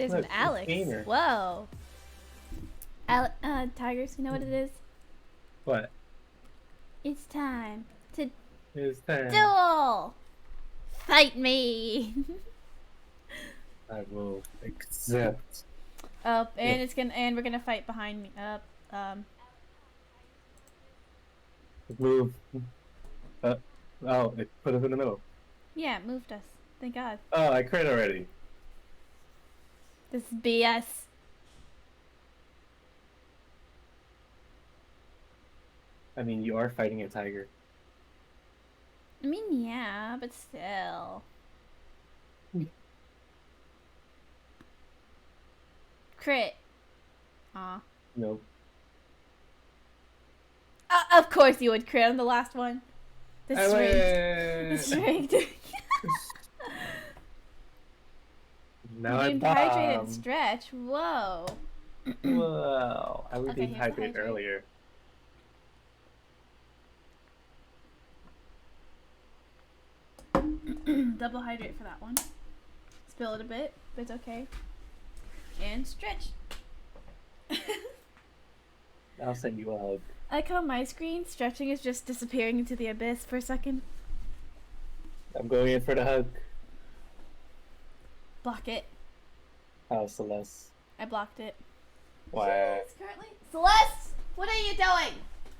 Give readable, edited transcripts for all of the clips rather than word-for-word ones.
There's Look, an Alex. gamer. Whoa. Tigers, you know what it is? What? It's time to It's time. duel! Fight me! I will accept. Oh, and we're gonna fight behind me. Move. Oh, it put us in the middle. Yeah, it moved us. Thank God. Oh, I crit already. This is BS. I mean, you are fighting a tiger. I mean, yeah, but still. Crit. Aw. Nope. Of course you would crit on the last one. The Wait. strength. Now I Dehydrated bomb. stretch. Whoa. Whoa. I was Okay, dehydrated earlier. Double hydrate for that one. Spill it a bit, but it's okay. And stretch. I'll send you a hug. I like how my screen stretching is just disappearing into the abyss for a second. I'm going in for the hug. Block it. Oh, Celeste. I blocked it. Why? Celeste, what are you doing?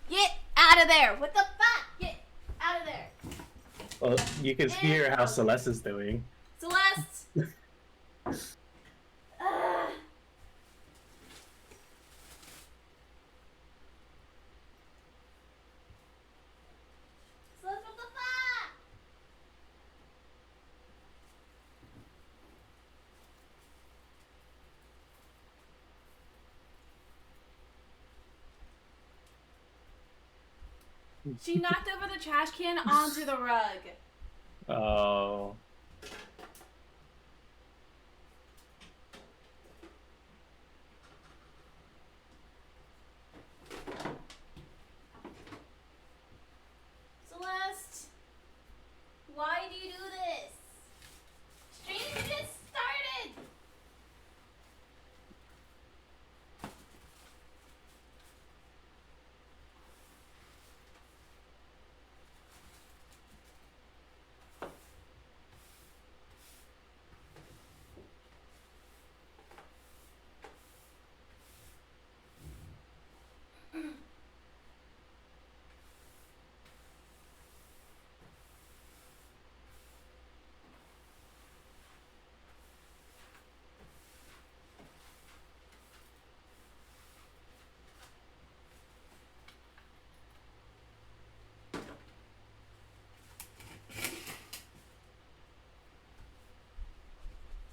Get out of there! What the fuck? Get out of there! Well, you can hear how Celeste is doing. Celeste! Celeste, what the fuck? She knocked over the trash can onto the rug. Oh. Celeste, why do you do this? Stream just started.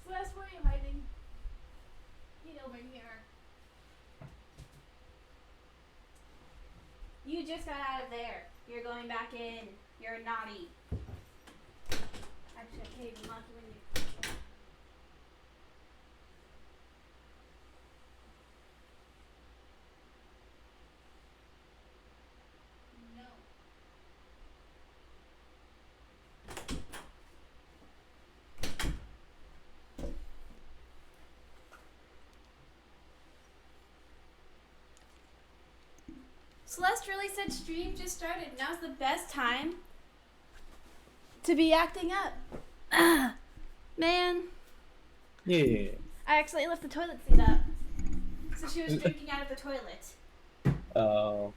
Celeste, where are you hiding? Get over here. You just got out of there. You're going back in. You're naughty. Actually, I can't even lock you in you. No. Celeste really said stream just started. Now's the best time to be acting up. Man. Yeah. I accidentally left the toilet seat up. So she was drinking out of the toilet. Oh.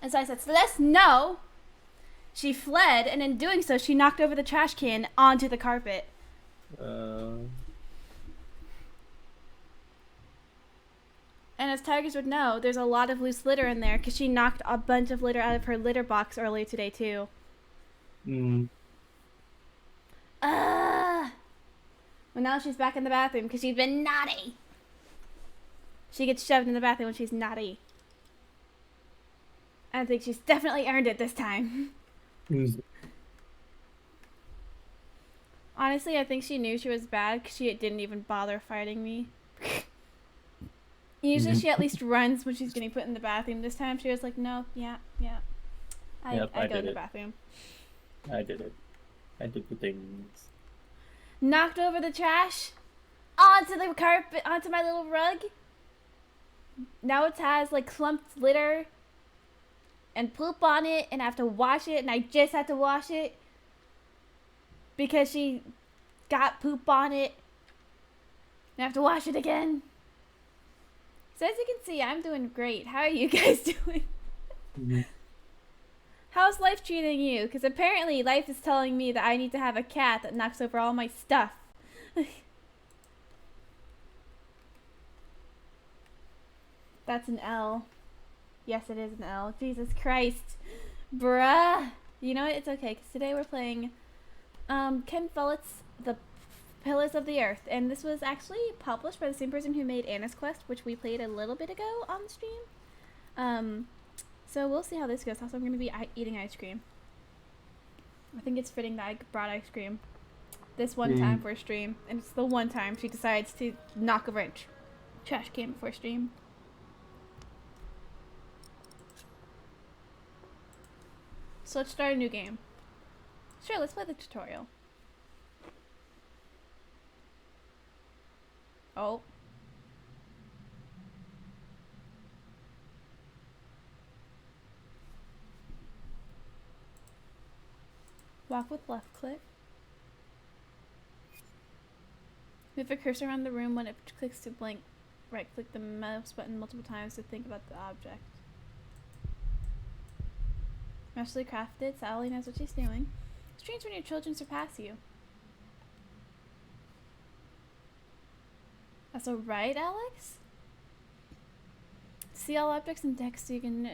And so I said, Celeste, no. She fled, and in doing so, she knocked over the trash can onto the carpet. And as Tigers would know, there's a lot of loose litter in there because she knocked a bunch of litter out of her litter box earlier today, too. Well, now she's back in the bathroom because she's been naughty. She gets shoved in the bathroom when she's naughty. I think she's definitely earned it this time. Honestly, I think she knew she was bad because she didn't even bother fighting me. Usually she at least runs when she's getting put in the bathroom. This time she was like, no, yeah. I go in the bathroom. I did it. I did the things. Knocked over the trash onto the carpet, onto my little rug. Now it has like clumped litter and poop on it, and I have to wash it, and I just had to wash it because she got poop on it. And I have to wash it again. So as you can see, I'm doing great. How are you guys doing? Mhm. How's life treating you? Because apparently life is telling me that I need to have a cat that knocks over all my stuff. That's an L. Yes, it is an L. Jesus Christ. Bruh. You know what? It's okay, because today we're playing Ken Follett's The Pillars of the Earth. And this was actually published by the same person who made Anna's Quest, which we played a little bit ago on the stream. So we'll see how this goes. Also, I'm going to be eating ice cream. I think it's fitting that I brought ice cream this one time for a stream. And it's the one time she decides to knock over a trash can before stream. So let's start a new game. Sure, let's play the tutorial. Oh. Walk with left click. Move a cursor around the room when it clicks to blank. Right click the mouse button multiple times to think about the object. Masterly crafted. Sally knows what she's doing. Strange when your children surpass you. That's all right, Alex? See all objects and text so you can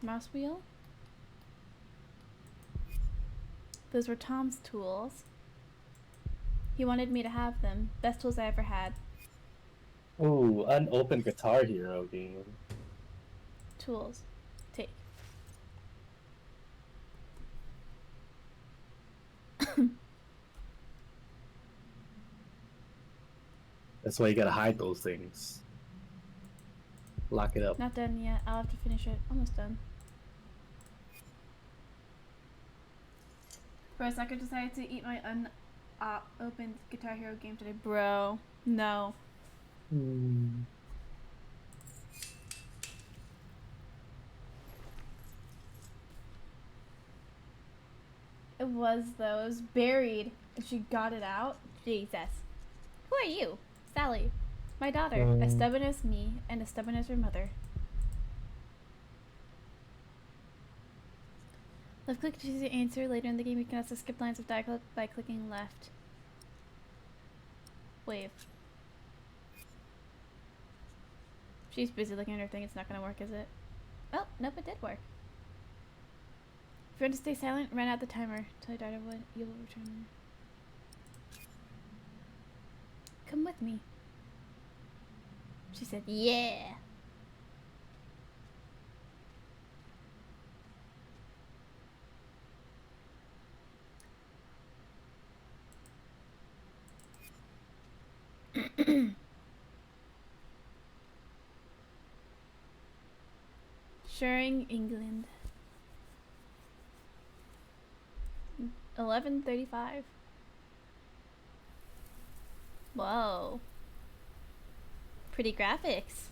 mouse wheel. Those were Tom's tools. He wanted me to have them. Best tools I ever had. Ooh, unopened Guitar Hero game. Tools. Take. That's why you gotta hide those things. Lock it up. Not done yet. I'll have to finish it. Almost done. Bro, Sucker decided to eat my unopened Guitar Hero game today. Bro, no. It was, though. It was buried. And she got it out. Jesus. Who are you? Sally. My daughter. As stubborn as me, and as stubborn as her mother. Left click to choose your answer. Later in the game, you can also skip lines of dialogue by clicking left. Wave. She's busy looking at her thing. It's not gonna work, is it? Oh, nope, it did work. If you want to stay silent, run out the timer. Tell your daughter what you will return. Come with me. She said, yeah. Sharing England. 11:35. Whoa. Pretty graphics.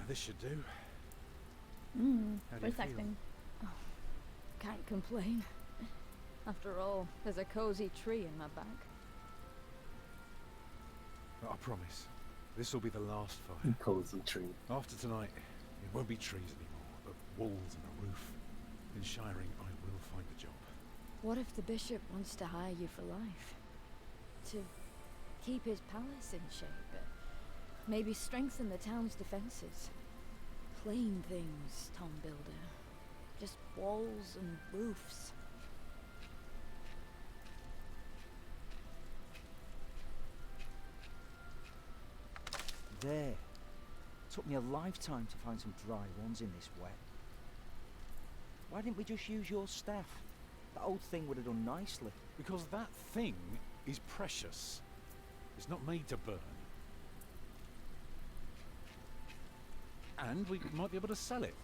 This should do. How do you Voice feel? acting. Can't complain. After all, there's a cozy tree in my back. I promise, this will be the last fire. Cozy tree. After tonight, it won't be trees anymore, but walls and a roof. In Shiring, I will find a job. What if the bishop wants to hire you for life? To keep his palace in shape, but maybe strengthen the town's defenses? Plain things, Tom Builder. Just walls and roofs. there. Took me a lifetime to find some dry ones in this wet. Why didn't we just use your staff? That old thing would have done nicely. Because that thing is precious. It's not made to burn. And we might be able to sell it.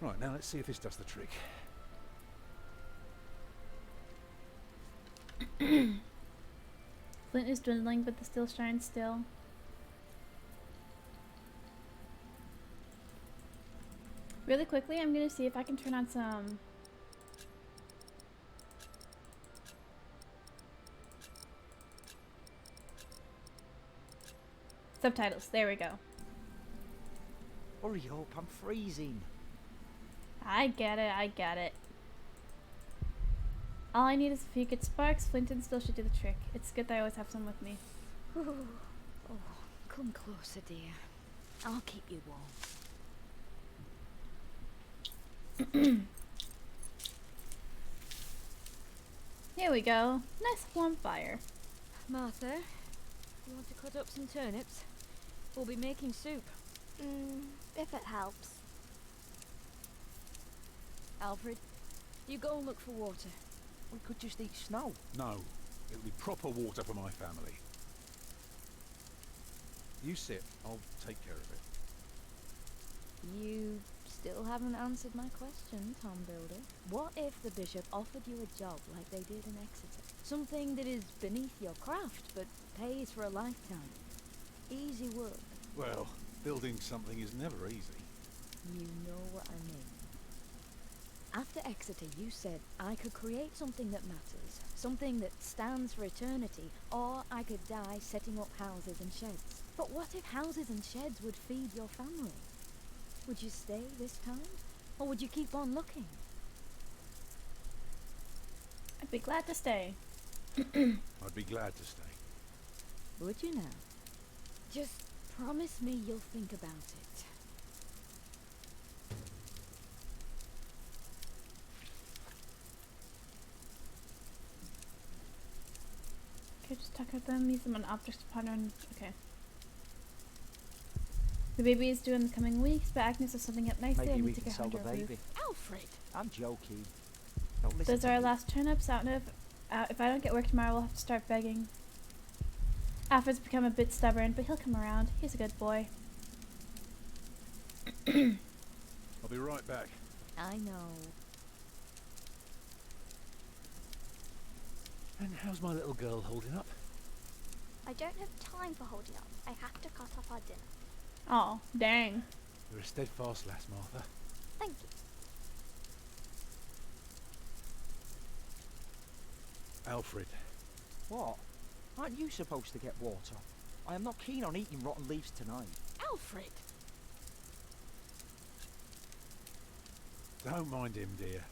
Right, now let's see if this does the trick. Flint is dwindling, but the steel shines still. Really quickly, I'm gonna see if I can turn on some subtitles. There we go. Hurry up, I'm freezing. I get it, I get it. All I need is a few good sparks. Flint and steel should do the trick. It's good that I always have some with me. Oh, come closer, dear. I'll keep you warm. Here we go. Nice warm fire. Martha, you want to cut up some turnips? We'll be making soup. If it helps. Alfred, you go and look for water. We could just eat snow. No, it'll be proper water for my family. You sit, I'll take care of it. You still haven't answered my question, Tom Builder. What if the bishop offered you a job like they did in Exeter? Something that is beneath your craft, but pays for a lifetime. Easy work. Well, building something is never easy. You know what I mean. After Exeter, you said I could create something that matters, something that stands for eternity, or I could die setting up houses and sheds. But what if houses and sheds would feed your family? Would you stay this time, or would you keep on looking? I'd be glad to stay. I'd be glad to stay. Would you now? Just promise me you'll think about it. Okay, just tuck at them, use them on objects to ponder on. Okay. The baby is due in the coming weeks, but Agnes has something up nicely. I Maybe we need to can get sell her the under a baby. roof. Alfred! I'm joking. Don't listen Those to are our me. last turnips. Out if I don't get work tomorrow, we'll have to start begging. Alfred's become a bit stubborn, but he'll come around. He's a good boy. I'll be right back. I know. And how's my little girl holding up? I don't have time for holding up. I have to cut off our dinner. Oh, dang. You're a steadfast lass, Martha. Thank you. Alfred. What? Aren't you supposed to get water? I am not keen on eating rotten leaves tonight. Alfred! Don't mind him, dear.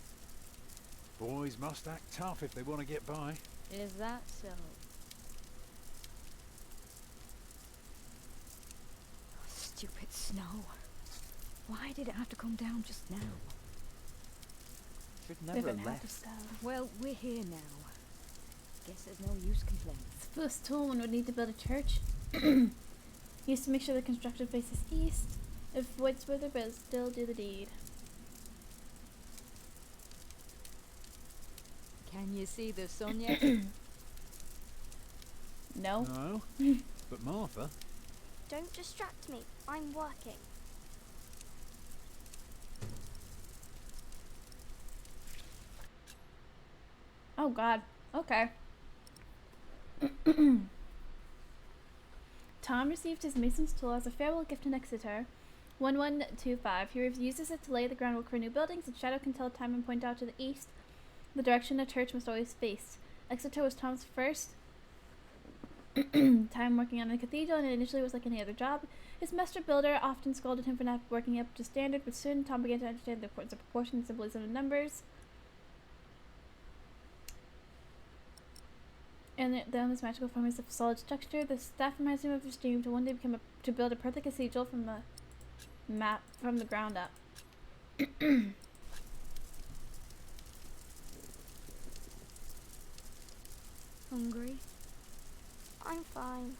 Boys must act tough if they want to get by. Is that so? Stupid snow. Why did it have to come down just now? Should They've never been have half left. a stuff. Well, we're here now. Guess there's no use complaining. Suppose Toolman would need to build a church. He used to make sure the construction faces east. If White's weather, but still do the deed. Can you see the sun yet? No. No? But Martha? Don't distract me. I'm working. Oh god. Okay. Tom received his mason's tool as a farewell gift in Exeter. 1125. He uses it to lay the groundwork for new buildings, and Shadow can tell time and point out to the east the direction a church must always face. Exeter was Tom's first time working on a cathedral, and it initially was like any other job. His master builder often scolded him for not working up to standard, but soon Tom began to understand the importance of proportion and symbolism of numbers. And then this magical formulas of solid structure. The staff reminds him of his dream to one day to build a perfect cathedral from the ground up. Hungry? I'm fine.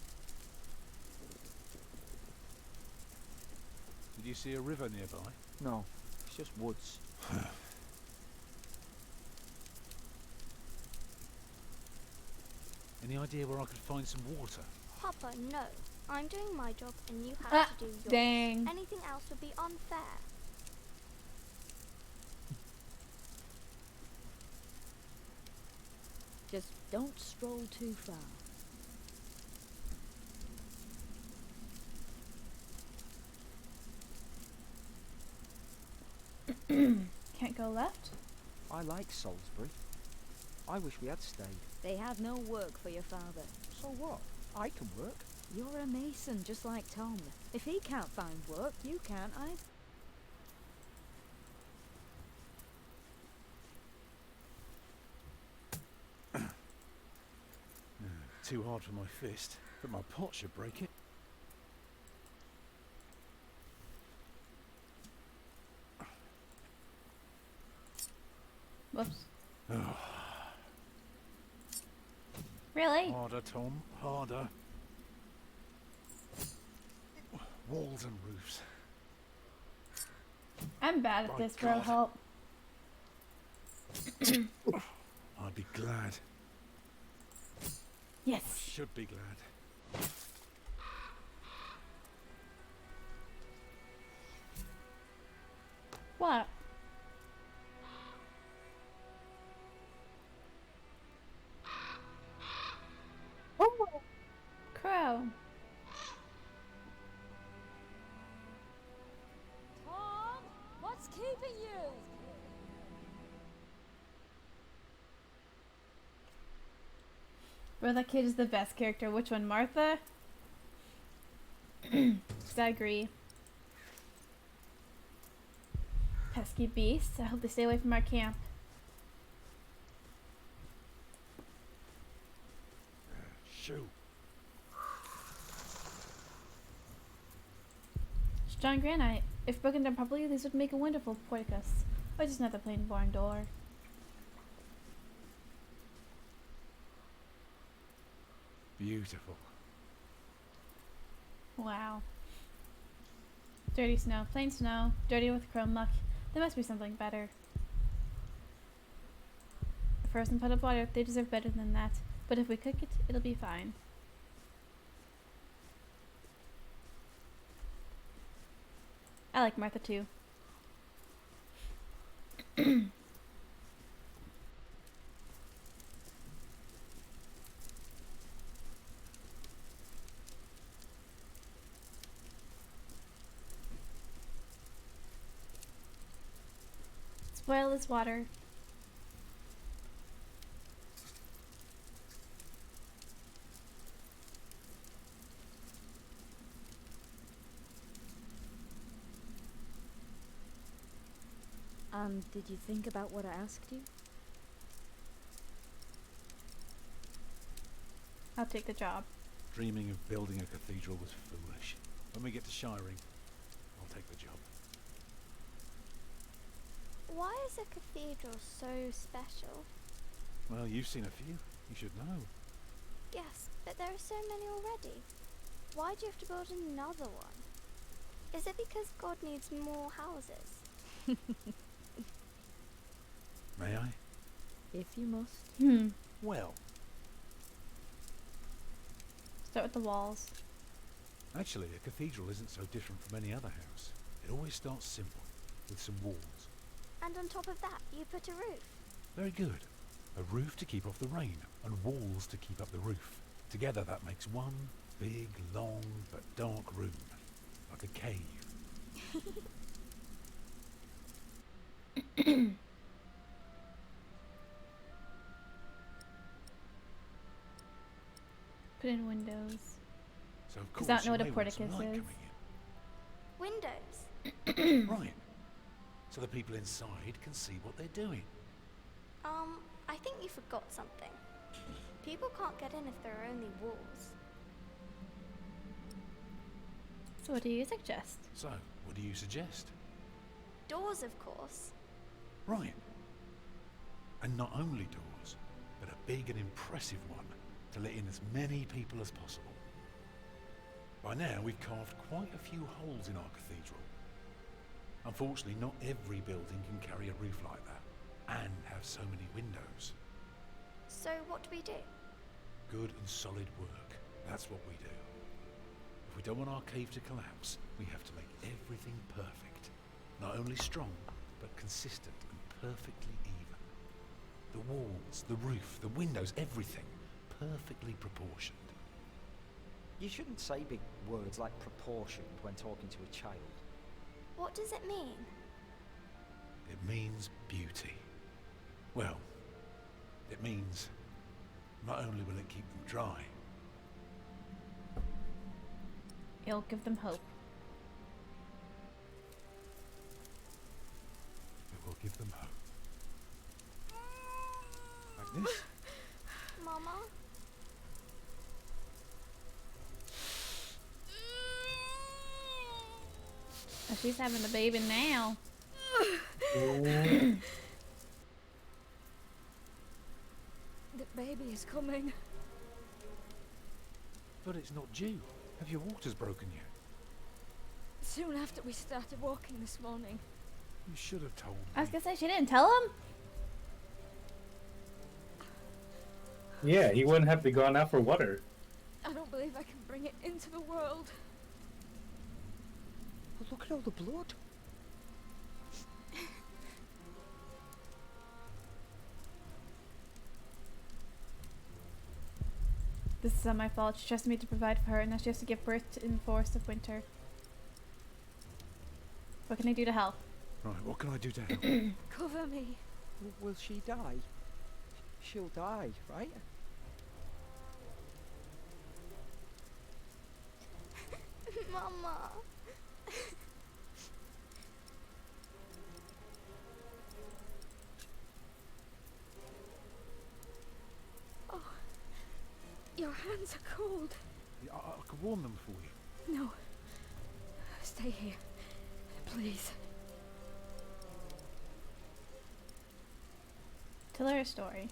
Did you see a river nearby? No, it's just woods. Any idea where I could find some water? Hopper, no. I'm doing my job and you have Ah, to do yours. dang. Anything else would be unfair. Just don't stroll too far. Can't go left? I like Salisbury. I wish we had stayed. They have no work for your father. So what? I can work. You're a mason, just like Tom. If he can't find work, you can't either. Too hard for my fist, but my pot should break it. Whoops. Oh, Really? harder, Tom, harder. Walls and roofs. I'm bad at My this, bro. God. Help. I'd be glad. Yes. I should be glad. What? Oh. Crow. Tom, what's keeping you? Bro, that kid is the best character. Which one, Martha? I agree. Pesky beasts. I hope they stay away from our camp. Shoot. Strong granite. If broken down properly, these would make a wonderful porticus. Or just another plain barn door. Beautiful. Wow. Dirty snow. Plain snow. Dirty with chrome muck. There must be something better. A frozen pot of water. They deserve better than that. But if we cook it, it'll be fine. I like Martha too. Spoil this water. Did you think about what I asked you? I'll take the job. Dreaming of building a cathedral was foolish. When we get to Shiring, I'll take the job. Why is a cathedral so special? Well, you've seen a few. You should know. Yes, but there are so many already. Why do you have to build another one? Is it because God needs more houses? May I? If you must. Well, Start with the walls. actually, a cathedral isn't so different from any other house. It always starts simple, with some walls. And on top of that, you put a roof. Very good. A roof to keep off the rain, and walls to keep up the roof. Together that makes one big, long, but dark room. Like a cave. Put in windows. So of 'Cause course I don't know you what a may want some porticus light is. coming in. Right. So the people inside can see what they're doing. I think you forgot something. People can't get in if there are only walls. So what do you suggest? So, what do you suggest? Doors, of course. Right. And not only doors, but a big and impressive one to let in as many people as possible. By now we've carved quite a few holes in our cathedral, Unfortunately, not every building can carry a roof like that and have so many windows. So what do we do? Good and solid work. That's what we do. If we don't want our cave to collapse, we have to make everything perfect. Not only strong, but consistent and perfectly even. The walls, the roof, the windows, everything perfectly proportioned. You shouldn't say big words like proportioned when talking to a child. What does it mean? It means beauty. Well, it means not only will it keep them dry, It'll give them hope. it will give them hope. Agnes? Mama? Oh, she's having a baby now. The baby is coming. But it's not due. Have your waters broken yet? Soon after we started walking this morning. You should have told me. I was gonna say, she didn't tell him? Yeah, he wouldn't have to gone out for water. I don't believe I can bring it into the world. But look at all the blood. This is not my fault. She trusted me to provide for her, and now she has to give birth in the forest of winter. What can I do to help? Right, what can I do to help? Cover me. Will she die? She'll die, right? Mama. Oh, your hands are cold. I could warm them for you. No. Stay here. Please. Tell her a story.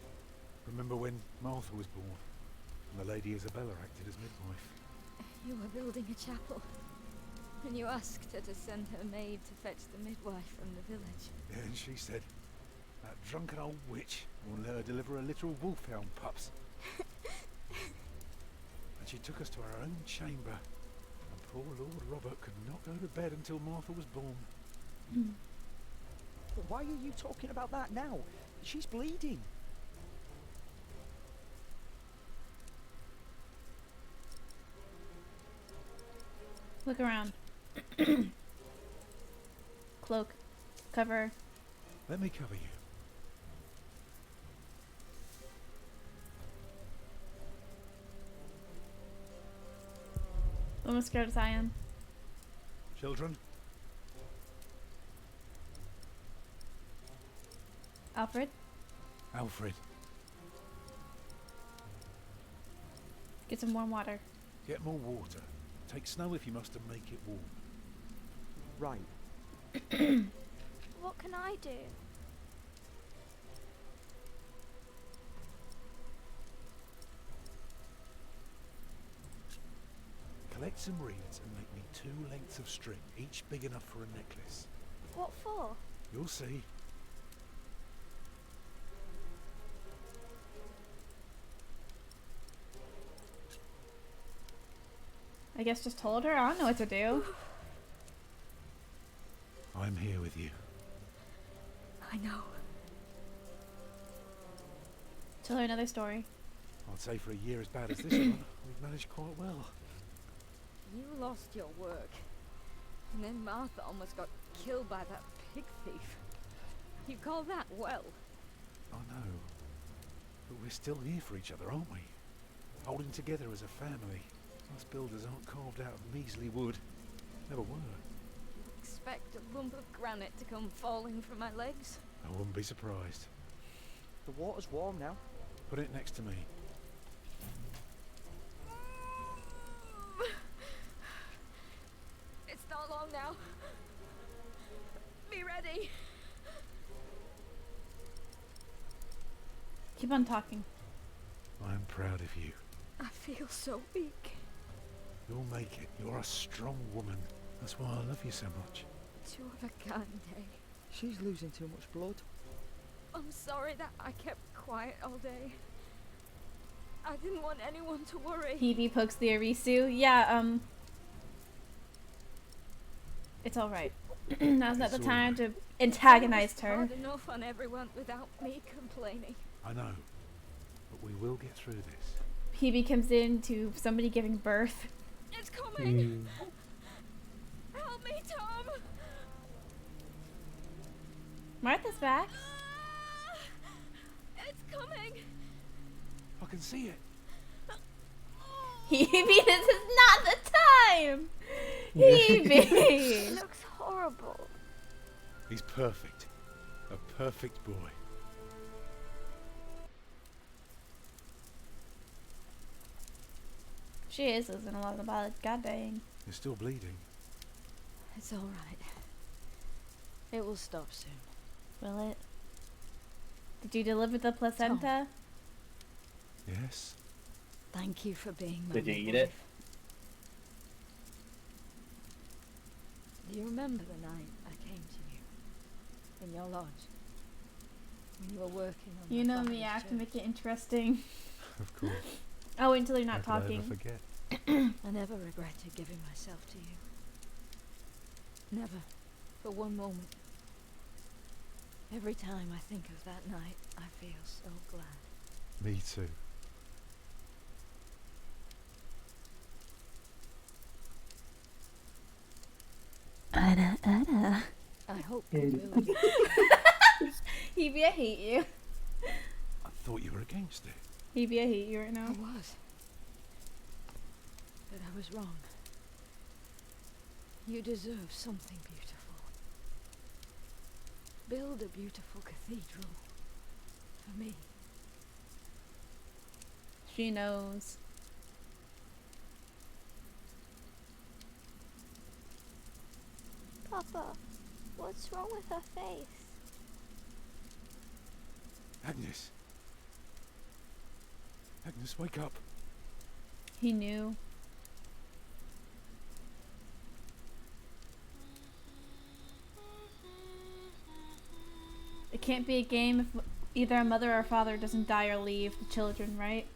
Remember when Martha was born and the Lady Isabella acted as midwife? You were building a chapel. And you asked her to send her maid to fetch the midwife from the village. Yeah, and she said, that drunken old witch won't let her deliver a litter of wolfhound pups. And she took us to our own chamber. And poor Lord Robert could not go to bed until Martha was born. But why are you talking about that now? She's bleeding. Look around. Cloak. Cover. Let me cover you. Woman's skirt is iron. Children? Alfred. Alfred, Get some warm water. get more water. Take snow if you must and make it warm. Right. What can I do? Collect some reeds and make me 2 lengths of string, each big enough for a necklace. What for? You'll see. I guess just told her. I don't know what to do. I'm here with you. I know. Tell her another story. I'd say for a year as bad as this one, we've managed quite well. You lost your work. And then Martha almost got killed by that pig thief. You call that well? I know. But we're still here for each other, aren't we? Holding together as a family. Us builders aren't carved out of measly wood. Never were. Expect a lump of granite to come falling from my legs? I wouldn't be surprised. The water's warm now. Put it next to me. It's not long now. Be ready. Keep on talking. I'm proud of you. I feel so weak. You'll make it. You're a strong woman. That's why I love you so much. two of a kind, eh? She's losing too much blood. I'm sorry that I kept quiet all day. I didn't want anyone to worry. Hebe pokes the Arisu. Yeah, it's alright. Now's not the It's time all to right. antagonize her. Hard enough on everyone without me complaining. I know, but we will get through this. Hebe comes in to somebody giving birth. It's coming! Mm. Help me, Tom! Martha's back. Ah! It's coming! I can see it. Hebe, this is not the time! Hebe! It looks horrible. He's perfect. A perfect boy. She is losing a lot of blood. God dang. You're still bleeding. It's alright. It will stop soon. Will it? Did you deliver the placenta? Yes? Thank you for being my Did you eat midwife. it? Do you remember the night I came to you? In your lodge? When you were working on You my know me, I father's have to church? make it interesting. Of course. Oh, wait until you're How not could I ever talking. forget? I never regretted giving myself to you. Never. For one moment. Every time I think of that night, I feel so glad. Me too. I hope you will. Hebe, I hate you. I thought you were against it. Hebe, I hate you right I now. was. But I was wrong. You deserve something beautiful. Build a beautiful cathedral. For me. She knows. Papa, what's wrong with her face? Agnes. Agnes, wake up. He knew. It can't be a game if either a mother or a father doesn't die or leave the children, right?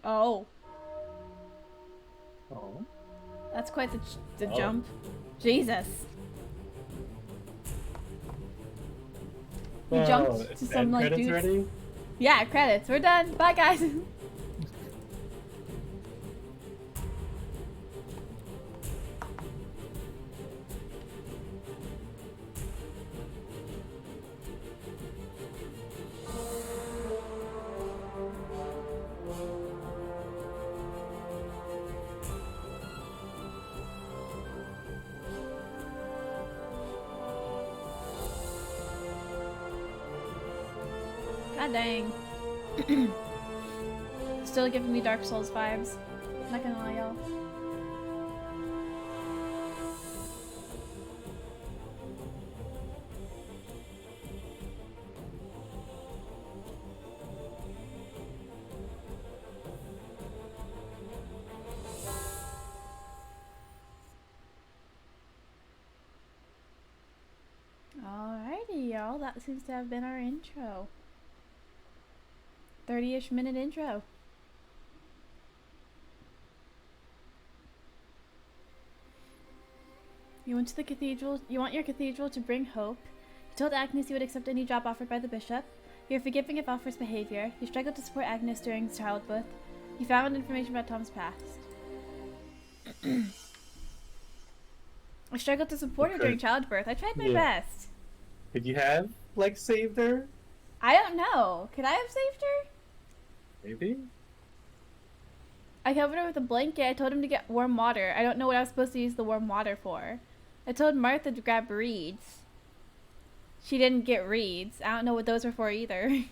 Oh, Oh. that's quite the Oh. jump. Jesus. He jumped it's to end some like credits dudes. already? Yeah, credits. We're done. Bye, guys. God dang. Still giving me Dark Souls vibes. Not gonna lie, y'all. Alrighty, y'all. That seems to have been our intro. 30-ish minute intro. You went to the cathedral. You want your cathedral to bring hope. You told Agnes you would accept any job offered by the bishop. You're forgiving of Alfred's behavior. You struggled to support Agnes during childbirth. You found information about Tom's past. I struggled to support her during childbirth. I tried my Yeah. best. Could you have, like, saved her? I don't know. Could I have saved her? Maybe? I covered her with a blanket. I told him to get warm water. I don't know what I was supposed to use the warm water for. I told Martha to grab reeds. She didn't get reeds. I don't know what those were for either.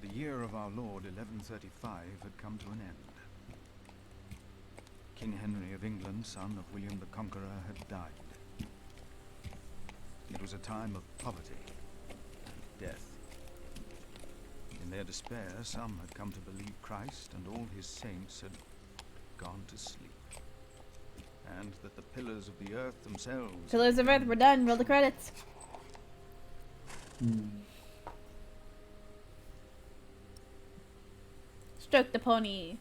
The year of our Lord 1135 had come to an end. King Henry of England, son of William the Conqueror, had died. It was a time of poverty and death. In their despair, some had come to believe Christ and all his saints had gone to sleep. And that the pillars of the earth themselves... Pillars of Earth, we're done. Roll the credits. Stroke the pony.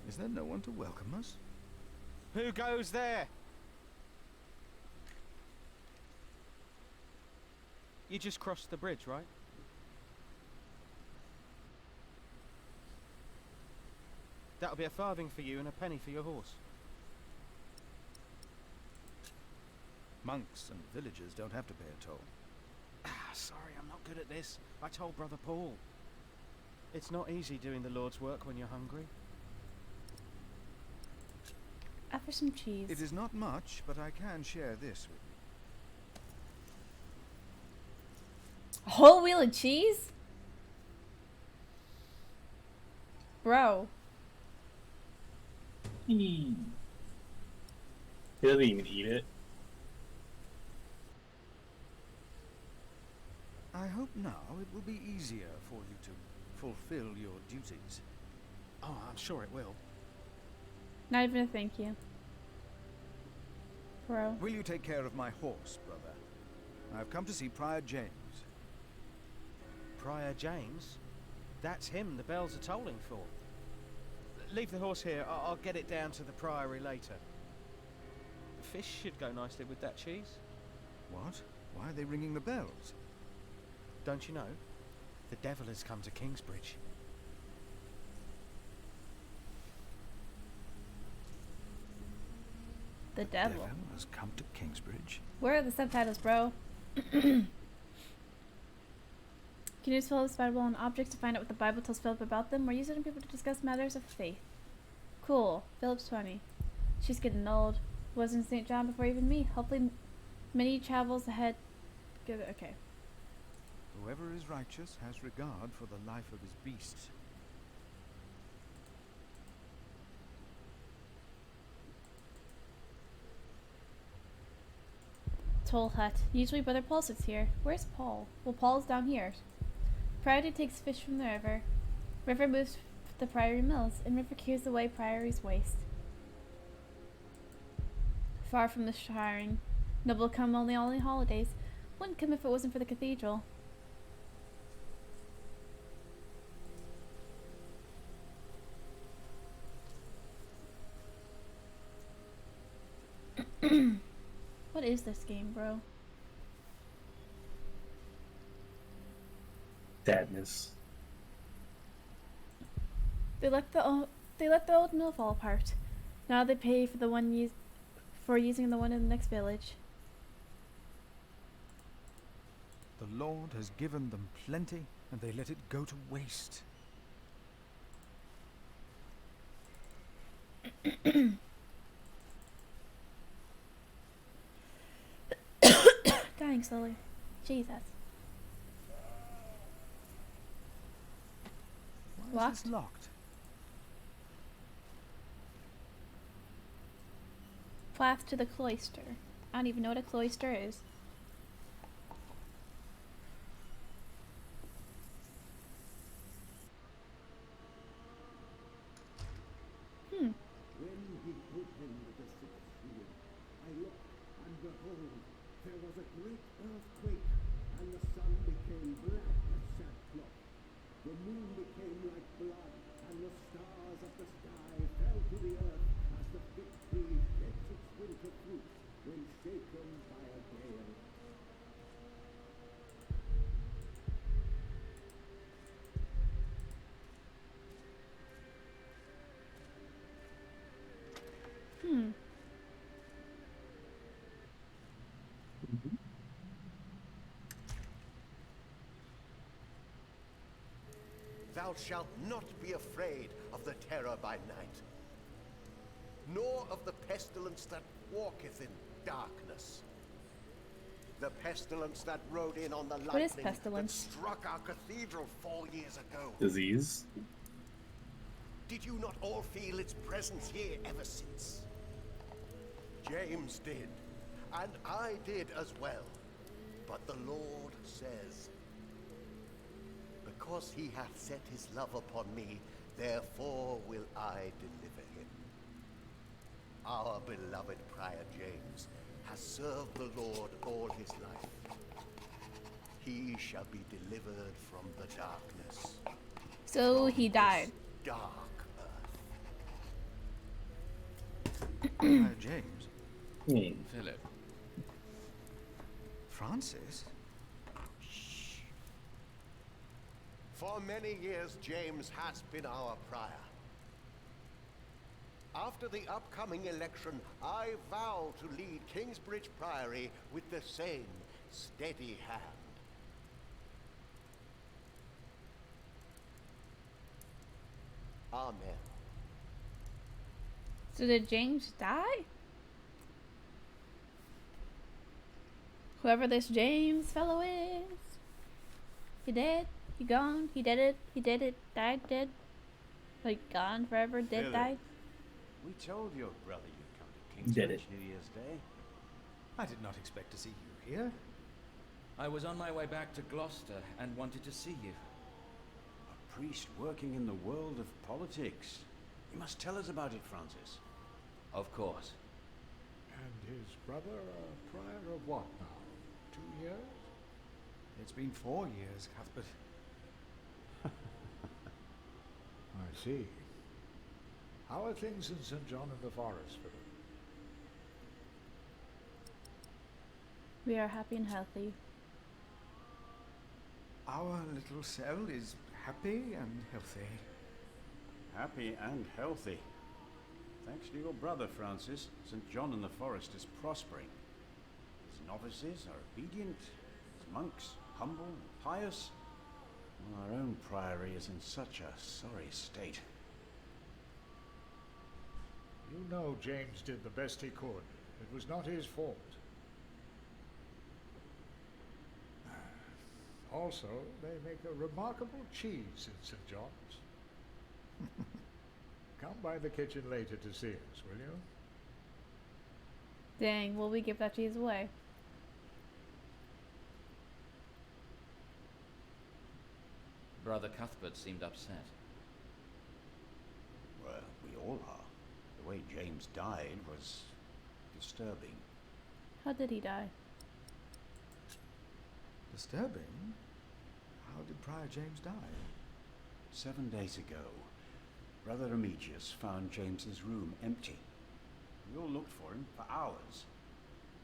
Is there no one to welcome us? Who goes there? You just crossed the bridge, right? That'll be a farthing for you and a penny for your horse. Monks and villagers don't have to pay a toll. Sorry, I'm not good at this. I told Brother Paul. It's not easy doing the Lord's work when you're hungry. After some cheese. It is not much, but I can share this with you. A whole wheel of cheese? Bro. He doesn't even eat it. I hope now it will be easier for you to fulfill your duties. Oh, I'm sure it will. Not even a thank you. Bro. Will you take care of my horse, brother? I've come to see Prior James. Prior James? That's him the bells are tolling for. Leave the horse here. I'll get it down to the priory later. The fish should go nicely with that cheese. What? Why are they ringing the bells? Don't you know? The devil has come to Kingsbridge. The devil. has come to Kingsbridge. Where are the subtitles, bro? Can you use Philip's Bible on objects to find out what the Bible tells Philip about them, or use it on people to discuss matters of faith? Cool. Philip's 20. She's getting old. Wasn't St. John before even me. Hopefully many travels ahead. Good. Okay. Whoever is righteous has regard for the life of his beast. Toll hut. Usually Brother Paul sits here. Where's Paul? Well, Paul's down here. Priory takes fish from the river. River moves the priory mills, and river cures away priory's waste. Far from the shiring. Noble come only holidays. Wouldn't come if it wasn't for the cathedral. What is this game, bro? Sadness. They let the old mill fall apart. Now they pay for the one for using the one in the next village. The Lord has given them plenty, and they let it go to waste. Dying slowly. Jesus. Why is this locked? Path to the cloister. I don't even know what a cloister is. When he opened the sixth seal, I looked, and behold, there was a great earthquake, and the sun became black as sackcloth. The moon became like blood, and the stars of the sky fell to the earth as the fig tree sheds its winter fruit when shaken by a gale. Thou shalt not be afraid of the terror by night, nor of the pestilence that walketh in darkness. The pestilence that rode in on the What is lightning that pestilence? struck our cathedral 4 years ago. Disease. Did you not all feel its presence here ever since? James did, and I did as well. But the Lord says, because he hath set his love upon me, therefore will I deliver him. Our beloved Prior James has served the Lord all his life. He shall be delivered from the darkness. So he died. Dark earth. James? Philip. Francis? For many years, James has been our prior. After the upcoming election, I vow to lead Kingsbridge Priory with the same steady hand. Amen. So did James die? Whoever this James fellow is. He dead? He gone? He did it? He did it? Died dead? Like gone forever? Dead Philip. died? We told your brother you'd come to Did Kingsbridge it. New Year's Day. I did not expect to see you here. I was on my way back to Gloucester and wanted to see you. A priest working in the world of politics. You must tell us about it, Francis. Of course. And his brother a prior of what now? 2 years? It's been 4 years, Cuthbert. I see. How are things in St. John in the Forest, Philip? We are happy and healthy. Our little cell is happy and healthy. Happy and healthy. Thanks to your brother, Francis, St. John in the Forest is prospering. His novices are obedient, his monks humble and pious. Our own priory is in such a sorry state. You know James did the best he could. It was not his fault. Also, they make a remarkable cheese in St. John's. Come by the kitchen later to see us, will you? Dang, will we give that cheese away? Brother Cuthbert seemed upset. Well, we all are. The way James died was disturbing. How did he die? Disturbing? How did Prior James die? 7 days ago, Brother Remigius found James's room empty. We all looked for him for hours.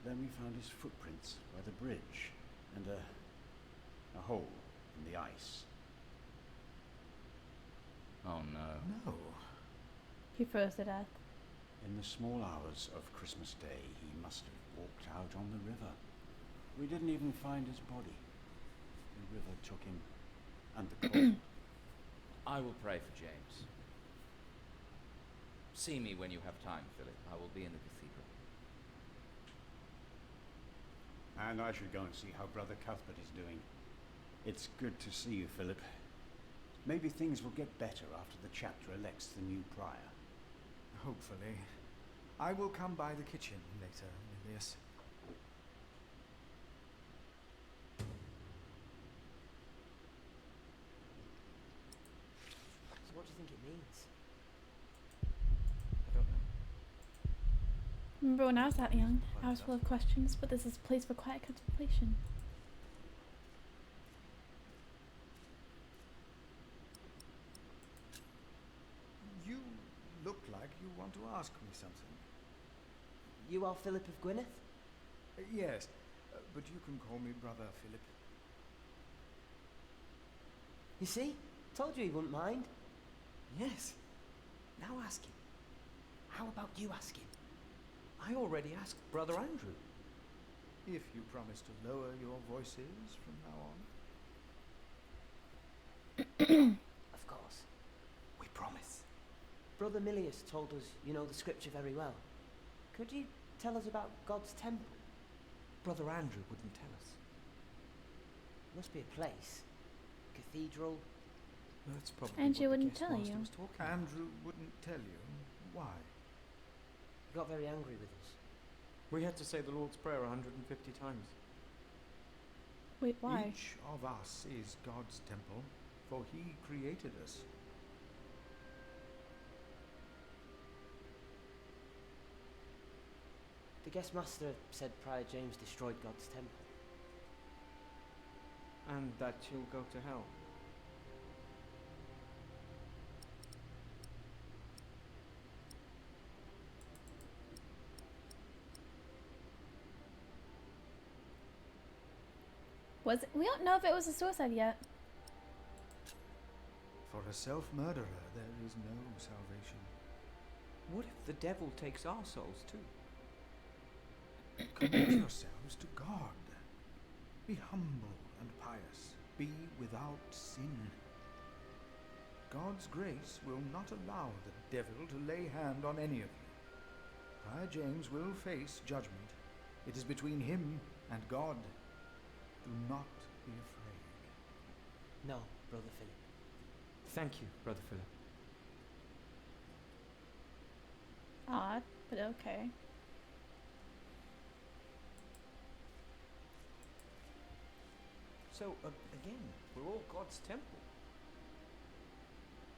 Then we found his footprints by the bridge and a hole in the ice. Oh no. No. He froze to death. In the small hours of Christmas Day, he must have walked out on the river. We didn't even find his body. The river took him, and the cold. I will pray for James. See me when you have time, Philip. I will be in the cathedral. And I should go and see how Brother Cuthbert is doing. It's good to see you, Philip. Maybe things will get better after the chapter elects the new prior. Hopefully. I will come by the kitchen later, Milius. So what do you think it means? I don't know. Remember when I was that young, I was full of questions, but this is a place for quiet contemplation. You look like you want to ask me something. You are Philip of Gwynedd? Yes, but you can call me Brother Philip. You see? Told you he wouldn't mind. Yes. Now ask him. How about you ask him? I already asked Brother Andrew. If you promise to lower your voices from now on. Of course. We promise. Brother Milius told us you know the scripture very well. Could you tell us about God's temple? Brother Andrew wouldn't tell us. Must be a place. Cathedral. That's probably Andrew what the wouldn't guest tell master you. was talking about. Andrew wouldn't tell you. Why? He got very angry with us. We had to say the Lord's Prayer 150 times. Wait, why? Each of us is God's temple, for he created us. The guest master said Prior James destroyed God's temple. And that you'll go to hell. Was it? We don't know if it was a suicide yet. For a self-murderer, there is no salvation. What if the devil takes our souls too? Commit yourselves to God. Be humble and pious. Be without sin. God's grace will not allow the devil to lay hand on any of you. Prior James will face judgment. It is between him and God. Do not be afraid. No, Brother Philip. Thank you, Brother Philip. Odd, but okay. So, again, we're all God's temple.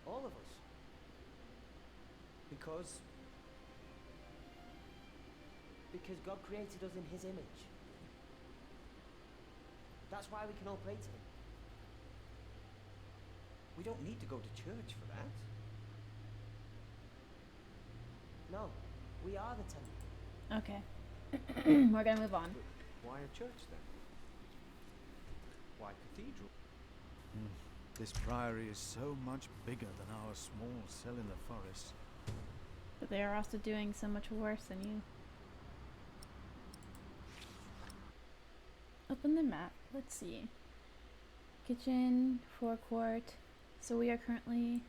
All of us. Because God created us in his image. That's why we can all pray to him. we don't need to go to church for that. No, we are the temple. Okay. We're gonna move on. But why a church then? Why cathedral? This priory is so much bigger than our small cell in the forest. But they are also doing so much worse than you. Open the map. Let's see. Kitchen, forecourt. So we are currently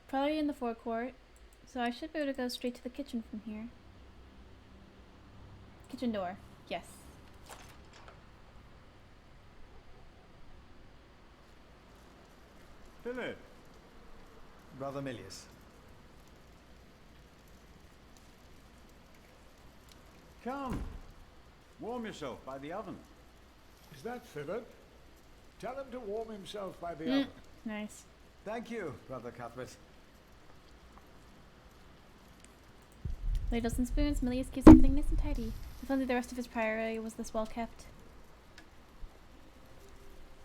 probably in the forecourt. So I should be able to go straight to the kitchen from here. Kitchen door. Yes. Philip, Brother Milius. come. Warm yourself by the oven. Is that Philip? Tell him to warm himself by the oven. Nice. Thank you, Brother Cuthbert. Ladles and spoons. Milius keeps everything nice and tidy. If only the rest of his priory was this well kept.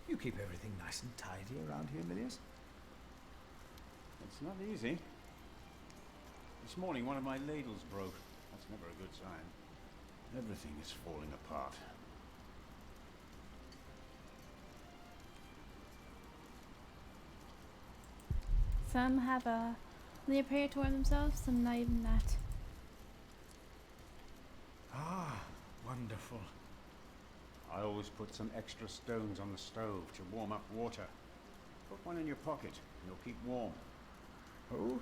You keep everything nice and tidy around here, Milius? It's not easy. This morning one of my ladles broke. That's never a good sign. Everything is falling apart. Some have only a prayer to warm themselves, some not even that. Ah, wonderful. I always put some extra stones on the stove to warm up water. Put one in your pocket and you'll keep warm. Oh?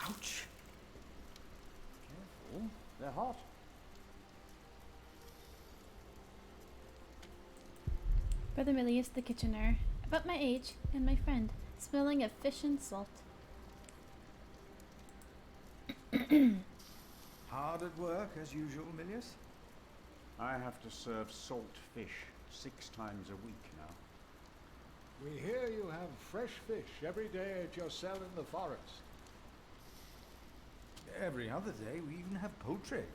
Ouch. Careful, they're hot. Brother Milius, the kitchener, about my age, and my friend, smelling of fish and salt. Hard at work, as usual, Milius? I have to serve salt fish 6 times a week now. We hear you have fresh fish every day at your cell in the forest. Every other day, we even have poultry.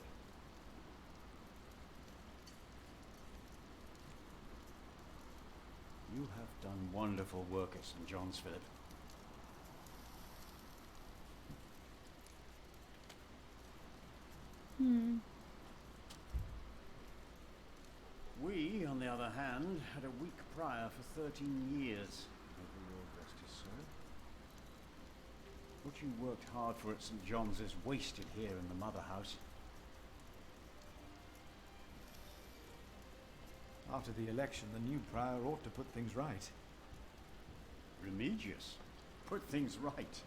You have done wonderful work at St. John's, Philip. We, on the other hand, had a weak prior for 13 years. May the Lord rest his soul. What you worked hard for at St. John's is wasted here in the mother house. After the election, the new prior ought to put things right. Remedius. Put things right.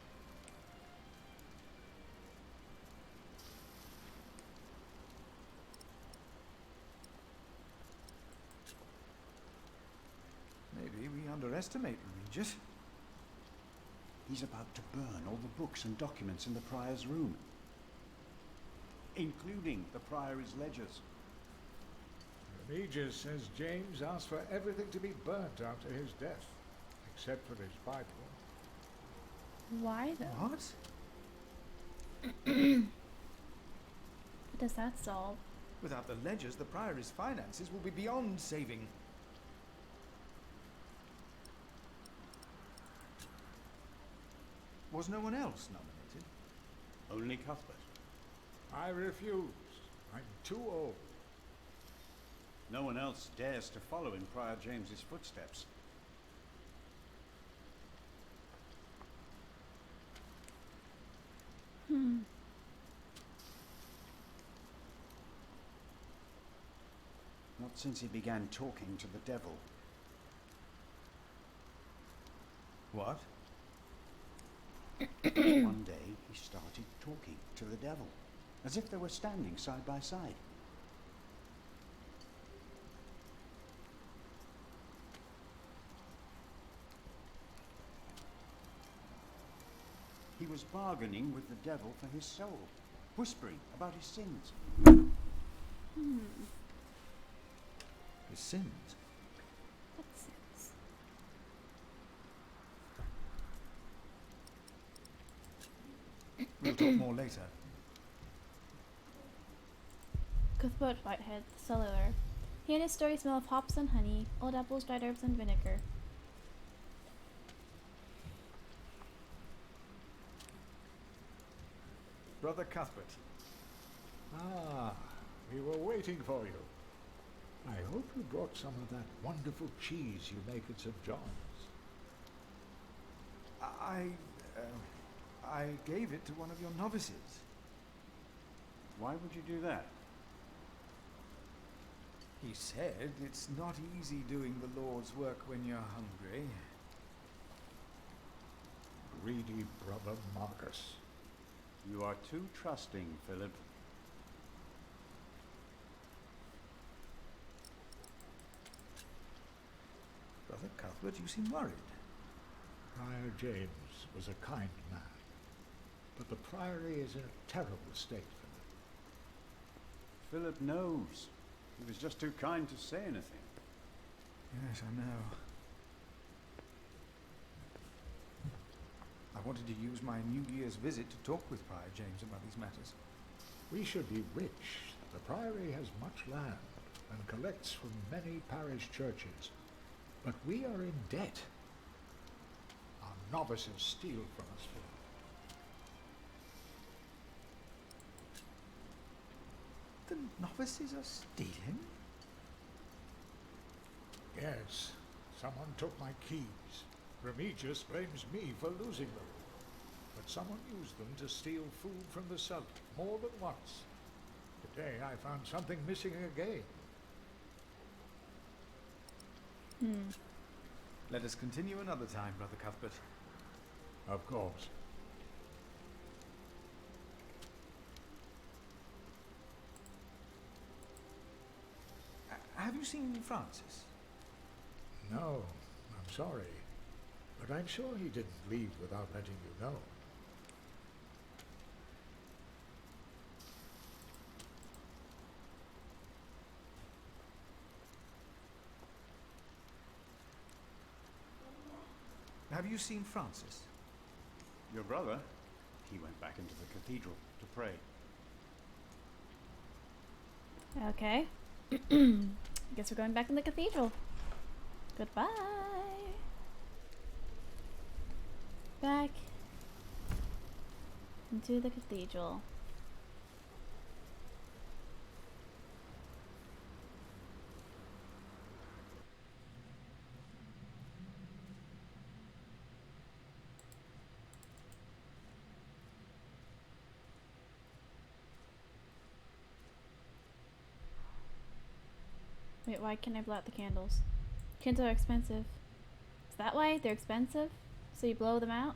underestimate Regis. He's about to burn all the books and documents in the Prior's room, including the Priory's ledgers. Regis says James asked for everything to be burnt after his death, except for his Bible. Why though? What? What does that solve? Without the ledgers, the Priory's finances will be beyond saving. Was no one else nominated? Only Cuthbert. I refused. I'm too old. No one else dares to follow in Prior James's footsteps. Not since he began talking to the devil. What? One day he started talking to the devil, as if they were standing side by side. He was bargaining with the devil for his soul, whispering about his sins. His sins? What sins? We'll talk more later. Cuthbert Whitehead, the cellular. He and his story smell of hops and honey, old apples, dried herbs, and vinegar. Brother Cuthbert. Ah, we were waiting for you. I hope you brought some of that wonderful cheese you make at St. John's. I gave it to one of your novices. Why would you do that? He said it's not easy doing the Lord's work when you're hungry. Greedy brother Marcus. You are too trusting, Philip. Brother Cuthbert, you seem worried. Prior James was a kind man, but the priory is in a terrible state, Philip. Philip knows. He was just too kind to say anything. Yes, I know. I wanted to use my New Year's visit to talk with Prior James about these matters. We should be rich. The priory has much land and collects from many parish churches, but we are in debt. Our novices steal from us, Philip. The novices are stealing? Yes, someone took my keys. Remigius blames me for losing them. But someone used them to steal food from the cellar more than once. Today I found something missing again. Let us continue another time, Brother Cuthbert. Of course. Have you seen Francis? No, I'm sorry. But I'm sure he didn't leave without letting you know. Have you seen Francis? Your brother? He went back into the cathedral to pray. Okay. Guess we're going back in the cathedral. Goodbye. Back into the cathedral. Wait, why can't I blow out the candles? Candles are expensive. Is that why they're expensive? So you blow them out?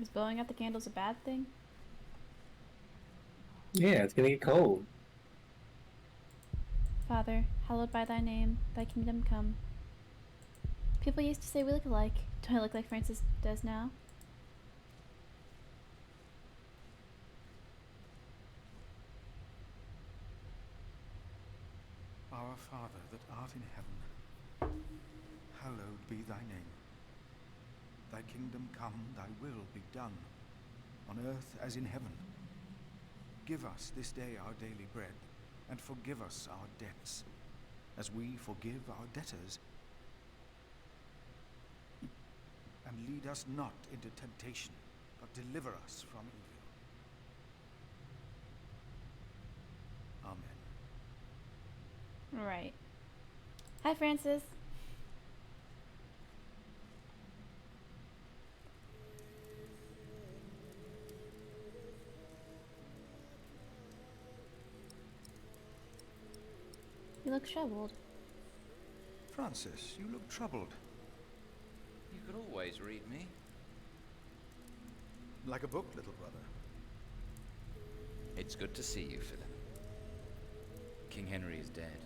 Is blowing out the candles a bad thing? Yeah, it's gonna get cold. Father, hallowed by thy name, thy kingdom come. People used to say we look alike. Do I look like Francis does now? Our Father that art in heaven, hallowed be thy name. Thy kingdom come, thy will be done, on earth as in heaven. Give us this day our daily bread, and forgive us our debts, as we forgive our debtors. And lead us not into temptation, but deliver us from evil. Amen. Right. Hi, Francis. You look troubled. Francis, you look troubled. You could always read me. Like a book, little brother. It's good to see you, Philip. King Henry is dead.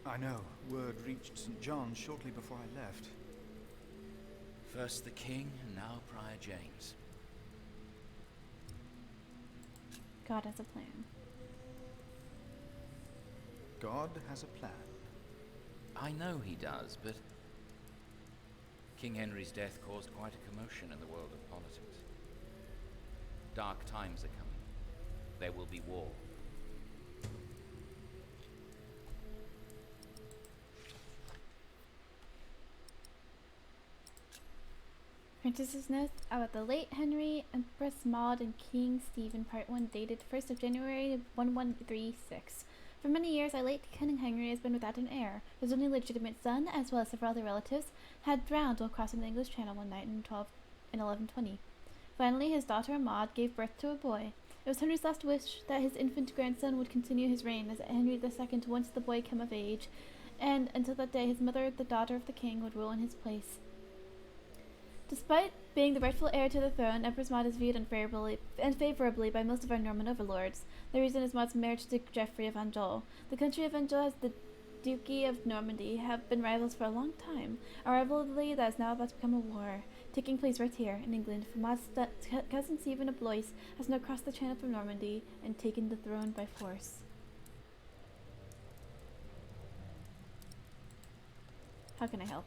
I know. Word reached St. John shortly before I left. First the king, and now Prior James. God has a plan. God has a plan. I know he does, but King Henry's death caused quite a commotion in the world of politics. Dark times are coming. There will be war. Francis's notes about the late Henry, Empress Maud, and King Stephen, Part 1, dated 1st of January 1136. For many years, our late King Henry has been without an heir. His only legitimate son, as well as several other relatives, had drowned while crossing the English Channel one night in 1120. Finally, his daughter Maud gave birth to a boy. It was Henry's last wish that his infant grandson would continue his reign as Henry II once the boy came of age, and until that day his mother, the daughter of the king, would rule in his place. Despite being the rightful heir to the throne, Empress Maud is viewed unfavorably by most of our Norman overlords. The reason is Maud's marriage to Geoffrey of Anjou. The country of Anjou and the Duchy of Normandy have been rivals for a long time, a rivalry that is now about to become a war, taking place right here in England, for Maud's cousin Stephen of Blois has now crossed the Channel from Normandy and taken the throne by force. How can I help?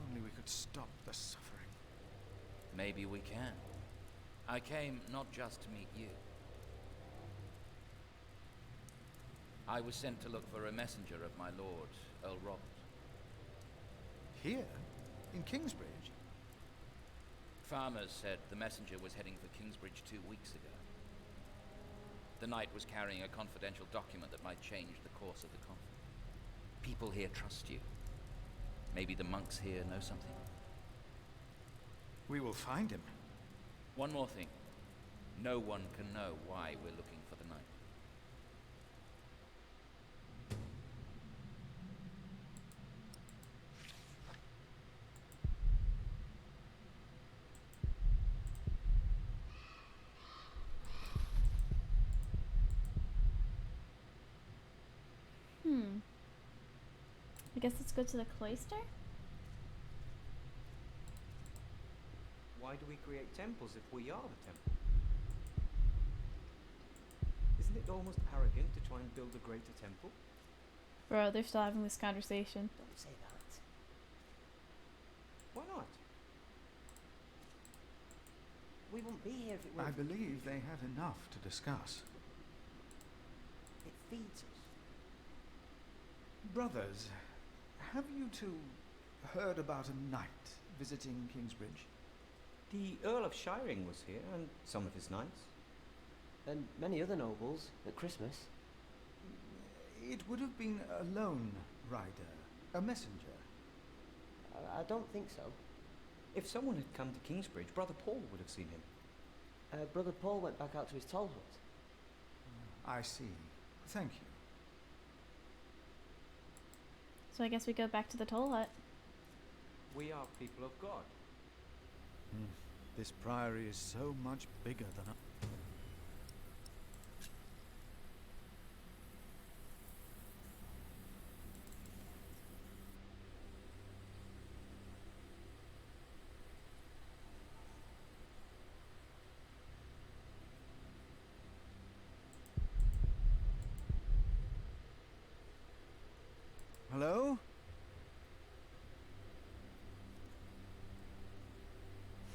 Only we could stop the suffering. Maybe we can. I came not just to meet you. I was sent to look for a messenger of my lord, Earl Robert. Here? In Kingsbridge? Farmers said the messenger was heading for Kingsbridge 2 weeks ago. The knight was carrying a confidential document that might change the course of the conflict. People here trust you. Maybe the monks here know something. We will find him. One more thing. No one can know why we're looking for the knight. I guess let's go to the cloister? Why do we create temples if we are the temple? Isn't it almost arrogant to try and build a greater temple? Bro, they're still having this conversation. Don't say that. Why not? We wouldn't be here if it were. I believe they have enough to discuss. It feeds us. Brothers, have you two heard about a knight visiting Kingsbridge? The Earl of Shiring was here, and some of his knights. And many other nobles at Christmas. It would have been a lone rider, a messenger. I don't think so. If someone had come to Kingsbridge, Brother Paul would have seen him. Brother Paul went back out to his toll hut. I see. Thank you. So I guess we go back to the toll hut. We are people of God. This priory is so much bigger than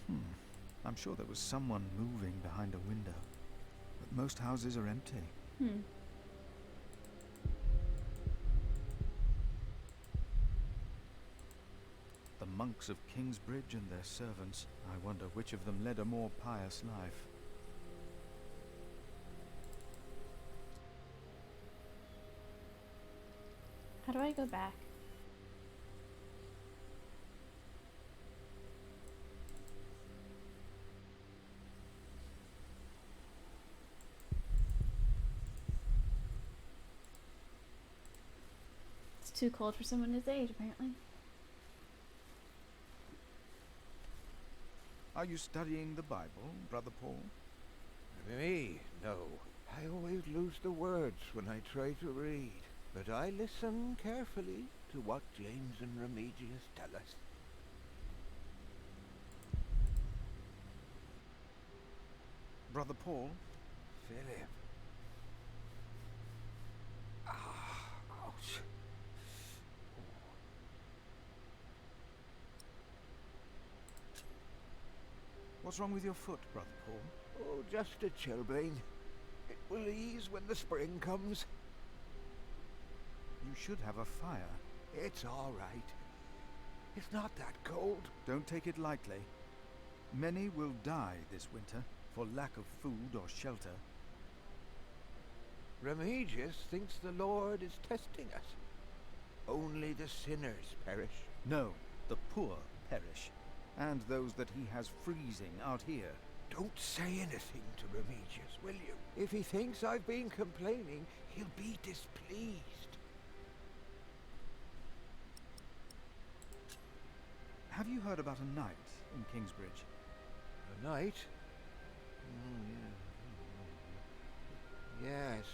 I'm sure there was someone moving behind a window, but most houses are empty. The monks of Kingsbridge and their servants. I wonder which of them led a more pious life. How do I go back? It's too cold for someone his age, apparently. Are you studying the Bible, Brother Paul? Me? No. I always lose the words when I try to read. But I listen carefully to what James and Remigius tell us. Brother Paul? Philip. Ouch. What's wrong with your foot, Brother Paul? Oh, just a chilblain. It will ease when the spring comes. You should have a fire. It's all right. It's not that cold. Don't take it lightly. Many will die this winter for lack of food or shelter. Remigius thinks the Lord is testing us. Only the sinners perish. No, the poor perish. And those that he has freezing out here. Don't say anything to Remigius, will you? If he thinks I've been complaining, he'll be displeased. Have you heard about a knight in Kingsbridge? A knight? Oh, yeah. Yes.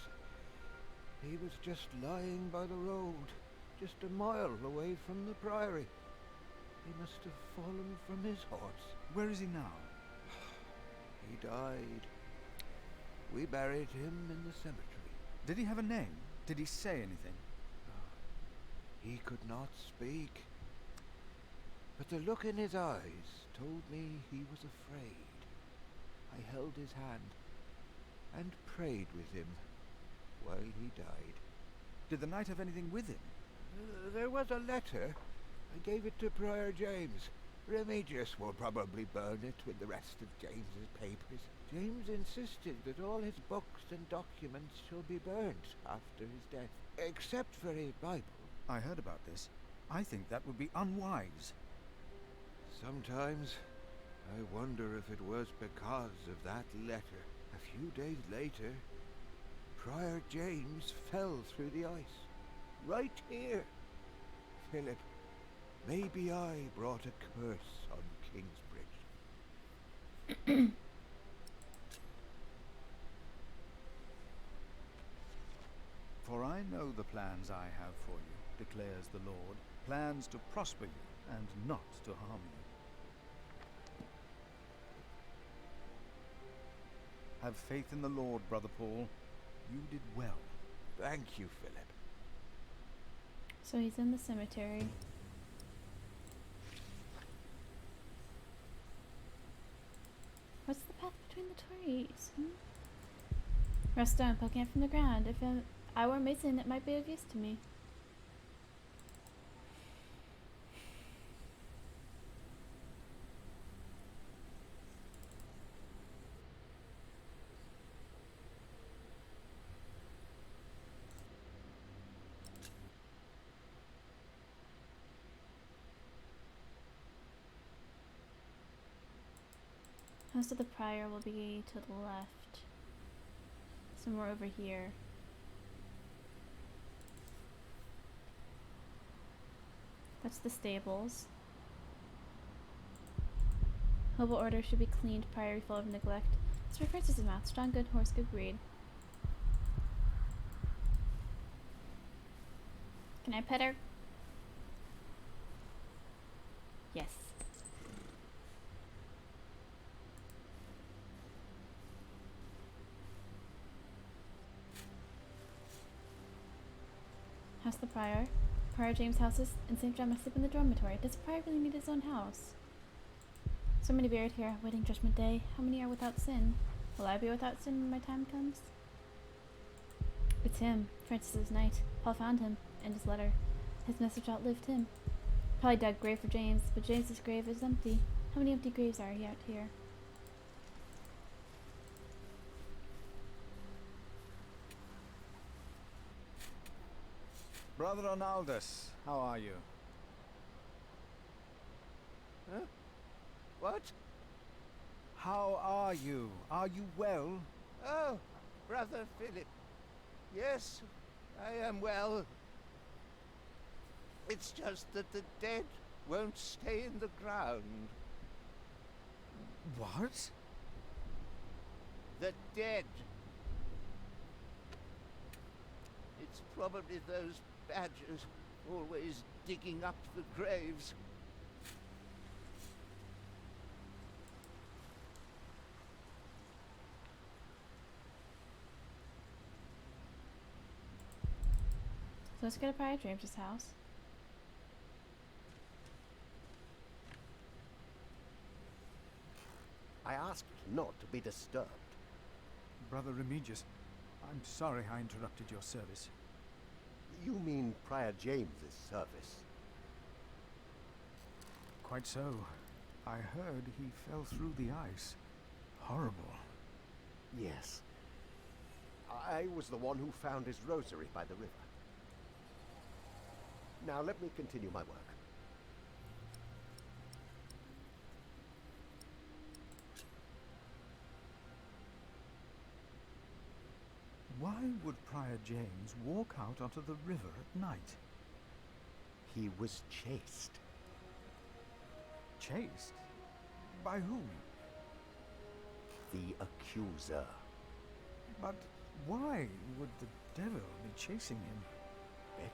He was just lying by the road, just a mile away from the priory. He must have fallen from his horse. Where is he now? He died. We buried him in the cemetery. Did he have a name? Did he say anything? He could not speak. But the look in his eyes told me he was afraid. I held his hand and prayed with him while he died. Did the knight have anything with him? There was a letter. I gave it to Prior James. Remigius will probably burn it with the rest of James's papers. James insisted that all his books and documents shall be burnt after his death, except for his Bible. I heard about this. I think that would be unwise. Sometimes I wonder if it was because of that letter. A few days later, Prior James fell through the ice. Right here. Philip, maybe I brought a curse on Kingsbridge. For I know the plans I have for you, declares the Lord. Plans to prosper you and not to harm you. Have faith in the Lord, Brother Paul. You did well. Thank you, Philip. So he's in the cemetery. What's the path between the trees? Rust stone poking up from the ground. If I were a mason, it might be of use to me. House of the Prior will be to the left. Somewhere over here. That's the stables. Hobo order should be cleaned, priory full of neglect. This refers to his mouth. Strong, good horse, good breed. Can I pet her? Yes. House the Prior. Prior James' houses in St. John must sleep in the dormitory. Does the Prior really need his own house? So many buried here, waiting judgment day. How many are without sin? Will I be without sin when my time comes? It's him, Francis's knight. Paul found him, and his letter. His message outlived him. Probably dug grave for James, but James's grave is empty. How many empty graves are out here? Brother Ronaldus, how are you? Huh? What? How are you? Are you well? Oh, Brother Philip. Yes, I am well. It's just that the dead won't stay in the ground. What? The dead. It's probably those badgers always digging up the graves. So let's go to Prior James's house. I asked not to be disturbed. Brother Remigius, I'm sorry I interrupted your service. You mean Prior James's service? Quite so. I heard he fell through the ice. Horrible. Yes. I was the one who found his rosary by the river. Now let me continue my work. Why would Prior James walk out onto the river at night? He was chased. Chased? By whom? The accuser. But why would the devil be chasing him?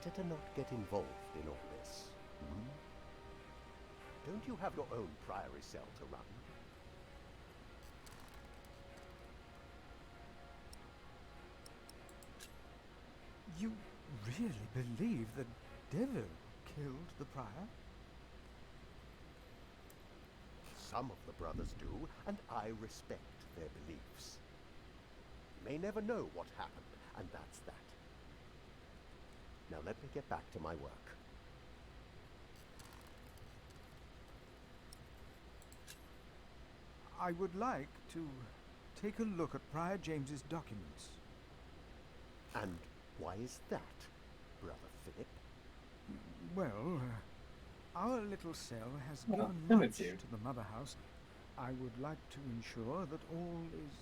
Better to not get involved in all this. Hmm? Don't you have your own priory cell to run? You really believe the devil killed the prior? Some of the brothers do, and I respect their beliefs. You may never know what happened, and that's that. Now let me get back to my work. I would like to take a look at Prior James's documents. And why is that, Brother Philip? Well, our little cell has given I'm much with you. to the mother house. I would like to ensure that all is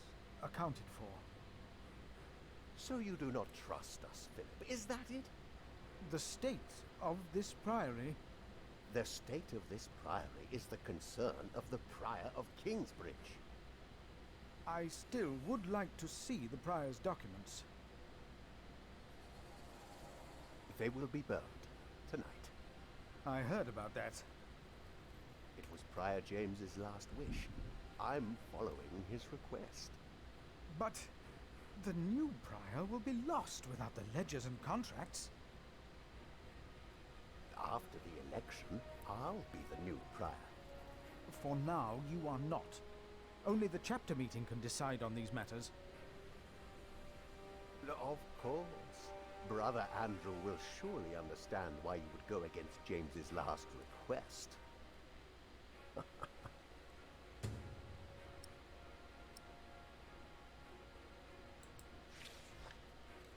accounted for. So you do not trust us, Philip, is that it? The state of this priory. The state of this priory is the concern of the Prior of Kingsbridge. I still would like to see the prior's documents. They will be burned tonight. I heard about that. It was Prior James's last wish. I'm following his request. But the new prior will be lost without the ledgers and contracts. After the election, I'll be the new prior. For now, you are not. Only the chapter meeting can decide on these matters. Of course. Brother Andrew will surely understand why you would go against James's last request.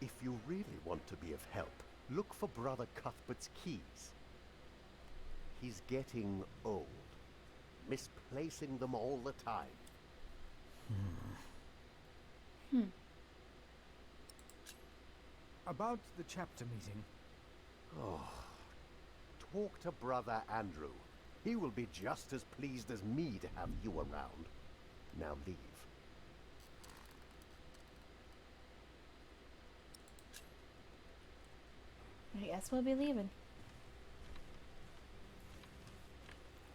If you really want to be of help, look for Brother Cuthbert's keys. He's getting old, misplacing them all the time. About the chapter meeting. Oh, talk to Brother Andrew. He will be just as pleased as me to have you around. Now leave. I guess we'll be leaving.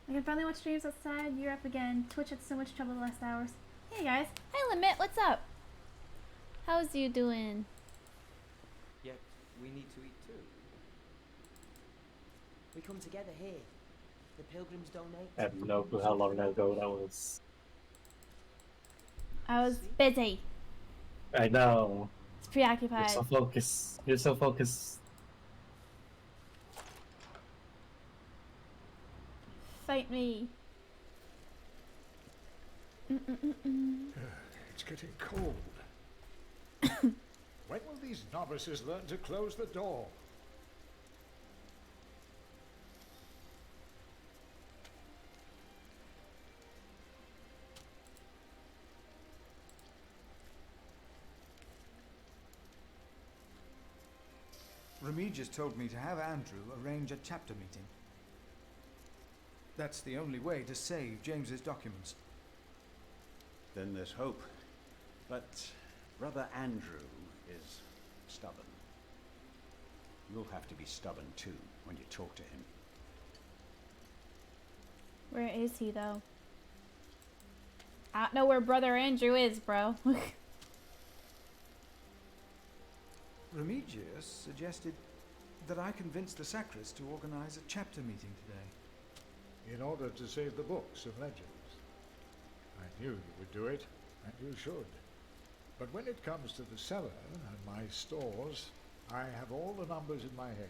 I can finally watch streams outside. You're up again. Twitch had so much trouble the last hours. Hey guys. Hi Limit, what's up? How's you doing? Yet we need to eat too. We come together here, the pilgrims donate. I have no clue how long ago that was. I was busy. I know. It's preoccupied. You're so focused. You're so focused. Fight me. It's getting cold. When will these novices learn to close the door? Remigius told me to have Andrew arrange a chapter meeting. That's the only way to save James's documents. Then there's hope. But Brother Andrew is stubborn. You'll have to be stubborn too when you talk to him. Where is he, though? I don't know where Brother Andrew is, bro. Remigius suggested that I convince the sacrist to organize a chapter meeting today. In order to save the books of legends. I knew you would do it, and you should. But when it comes to the cellar and my stores, I have all the numbers in my head.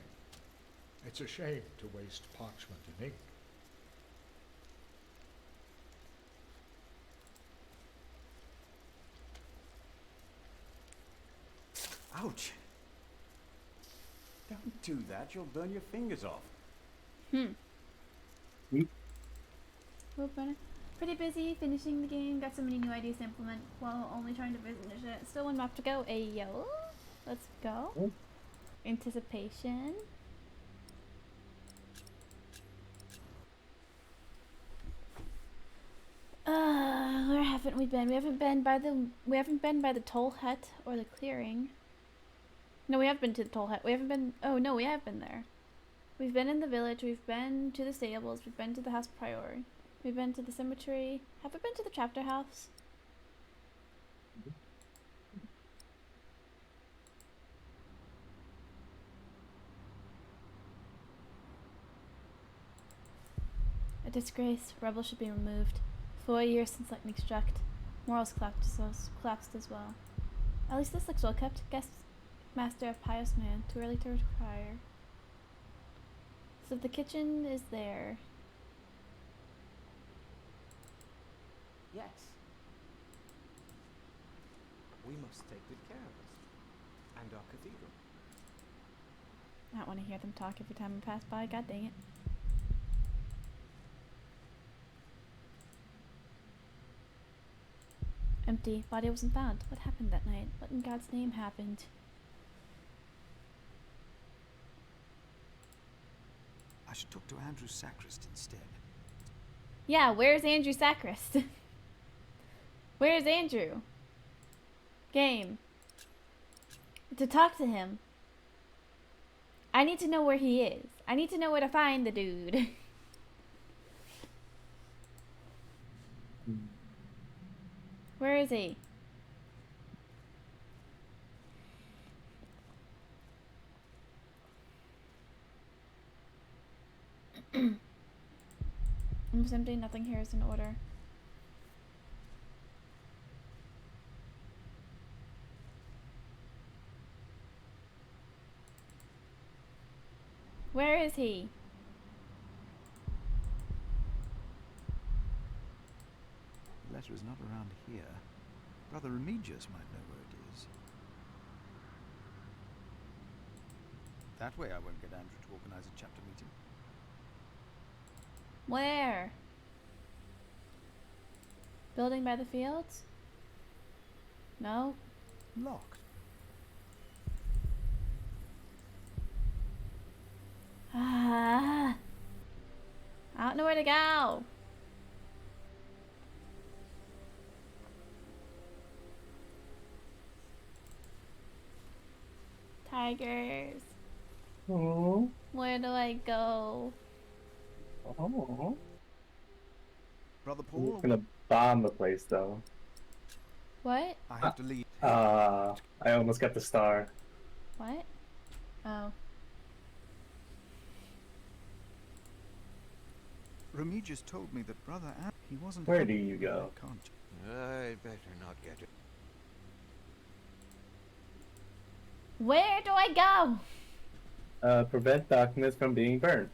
It's a shame to waste parchment and ink. Ouch! Don't do that, you'll burn your fingers off. Well, pretty busy finishing the game. Got so many new ideas to implement while only trying to finish it. Still one map to go. Ayo. Let's go. Anticipation. Where haven't we been? We haven't been by the toll hut or the clearing. No, we have been to the toll hut. We haven't been. Oh no, we have been there. We've been in the village. We've been to the stables. We've been to the house prior. We've been to the cemetery. Have we been to the chapter house? A disgrace. Rebels should be removed. 4 years since lightning struck. Morals collapsed as well. At least this looks well kept. Guest master of pious man. Too early to retire. So the kitchen is there. Yes. We must take good care of it. And our cathedral. I don't want to hear them talk every time I pass by. God dang it. Empty. Body wasn't found. What happened that night? What in God's name happened? I should talk to Andrew Sacrist instead. Yeah, where's Andrew Sacrist? Where's Andrew? Game. To talk to him. I need to know where he is. I need to know where to find the dude. Where is he? Almost empty, nothing here is in order. Where is he? The letter is not around here. Brother Remigius might know where it is. That way I won't get Andrew to organize a chapter meeting. Where? Building by the fields? No. Locked. Ah. I don't know where to go. Tigers. Oh. Where do I go? Oh. Brother I'm Paul? gonna bomb the place though. What? I have to leave. I almost got the star. What? Oh. Remigius told me that Brother he wasn't. Where do you go? I better not get it. Where do I go? Prevent documents from being burned.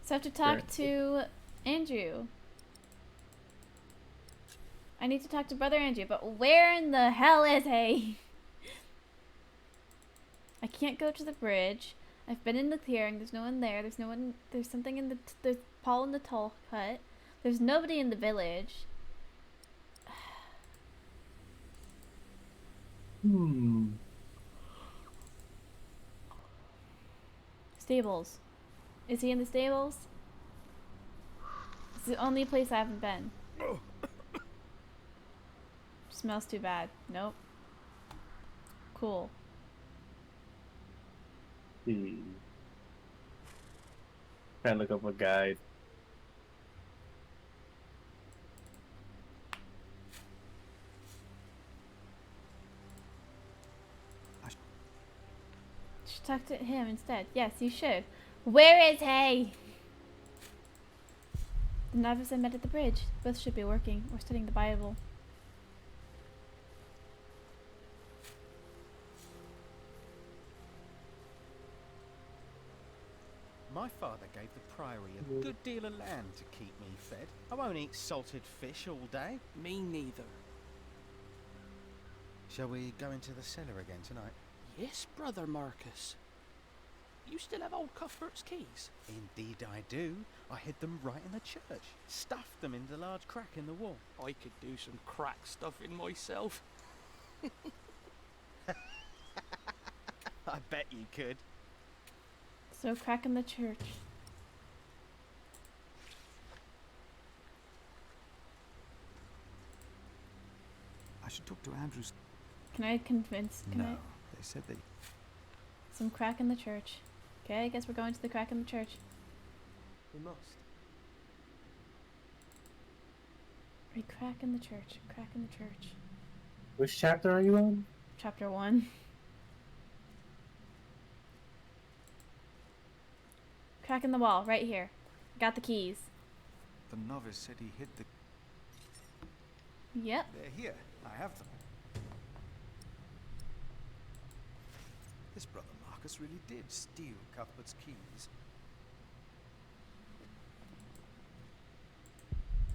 So I have to talk to Andrew. I need to talk to Brother Andrew, but where in the hell is he? I can't go to the bridge. I've been in the clearing. There's no one there. There's no one. There's something in the. There's Paul in the toll hut. There's nobody in the village. Stables. Is he in the stables? It's the only place I haven't been. Smells too bad. Nope. Cool. Trying to look up a guide. Should talk to him instead. Yes, you should. Where is he? The novice I met at the bridge. Both should be working or studying the Bible. My father gave the priory a good deal of land to keep me fed. I won't eat salted fish all day. Me neither. Shall we go into the cellar again tonight? Yes, Brother Marcus. You still have old Cuthbert's keys? Indeed I do. I hid them right in the church. Stuffed them in the large crack in the wall. I could do some crack stuffing myself. I bet you could. So crack in the church. I should talk to Andrew's. Can I convince? No, they said they. Some crack in the church. Okay, I guess we're going to the crack in the church. We must. Right, crack in the church. Crack in the church. Which chapter are you on? Chapter 1. Crack in the wall, right here. Got the keys. The novice said he hid the. Yep. They're here. I have them. This Brother Marcus really did steal Cuthbert's keys.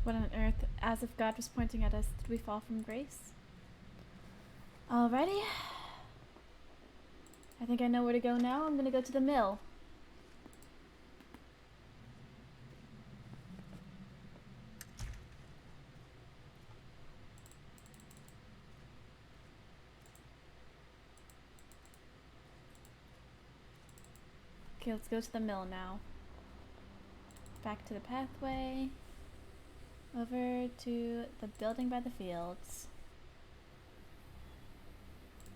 What on earth? As if God was pointing at us, did we fall from grace? Alrighty. I think I know where to go now. I'm gonna go to the mill. Okay, let's go to the mill now. Back to the pathway. Over to the building by the fields.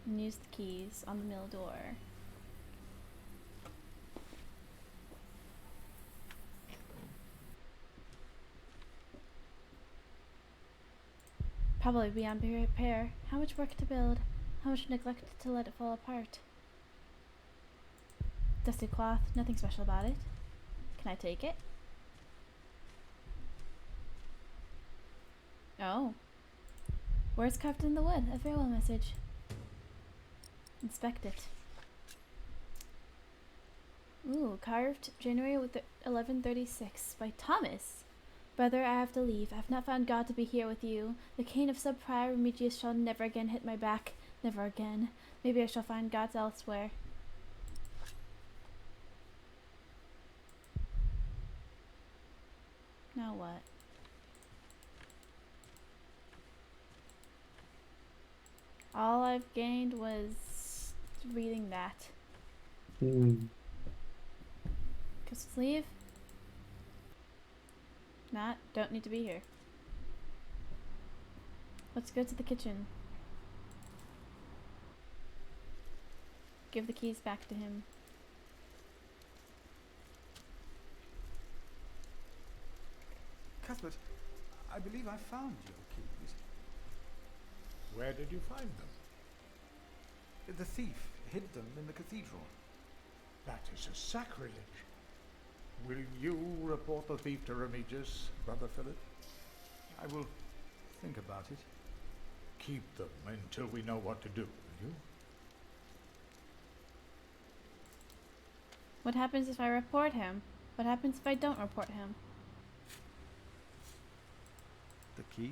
And use the keys on the mill door. Probably beyond repair. How much work to build? How much neglect to let it fall apart? Dusted cloth, nothing special about it. Can I take it? Oh. Words carved in the wood, a farewell message. Inspect it. Ooh, carved January 1136 by Thomas. Brother, I have to leave. I have not found God to be here with you. The cane of sub-prior Remigius shall never again hit my back. Never again. Maybe I shall find God elsewhere. Now what? All I've gained was reading that. Guess let's leave. Not, don't need to be here. Let's go to the kitchen. Give the keys back to him. Cuthbert, I believe I found your keys. Where did you find them? The thief hid them in the cathedral. That is a sacrilege. Will you report the thief to Remigius, Brother Philip? I will think about it. Keep them until we know what to do, will you? What happens if I report him? What happens if I don't report him? The keys.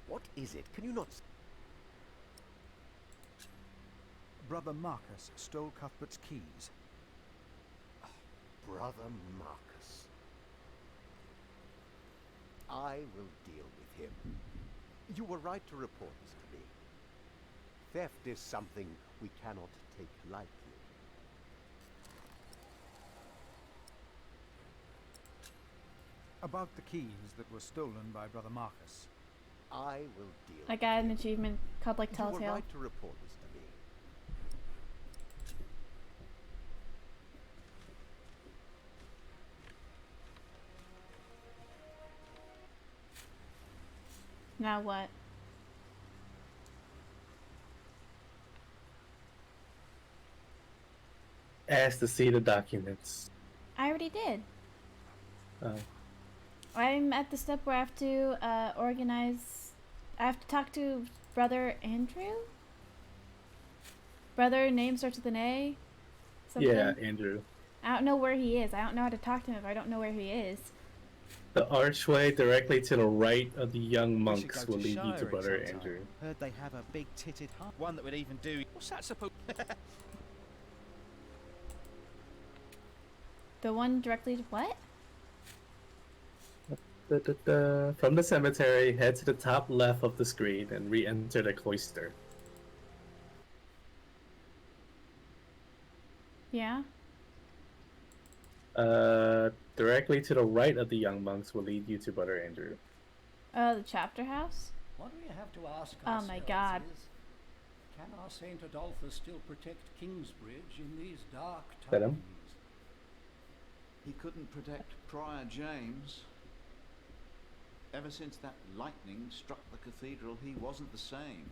What is it? Can you not... Brother Marcus stole Cuthbert's keys. Brother Marcus. I will deal with him. You were right to report this to me. Theft is something we cannot take lightly. About the keys that were stolen by Brother Marcus. I will deal I got an achievement called like You were TellTale. right to report this to me. Now what? Ask to see the documents. I already did. Oh. I'm at the step where I have to organize. I have to talk to Brother Andrew? Brother name starts with an A? Something? Yeah, Andrew. I don't know where he is. I don't know how to talk to him if I don't know where he is. The archway directly to the right of the young We should monks go will lead you to Shiring Brother sometime. Andrew. Heard they have a big-titted heart. One that would even do... What's that supposed... The one directly to what? From the cemetery, head to the top left of the screen and re-enter the cloister. Yeah? Directly to the right of the young monks will lead you to Brother Andrew. Oh, the chapter house? What we have to ask Oh my god. is, can our Saint Adolphus still protect Kingsbridge in these dark Let times? him. He couldn't protect Prior James. Ever since that lightning struck the cathedral, he wasn't the same.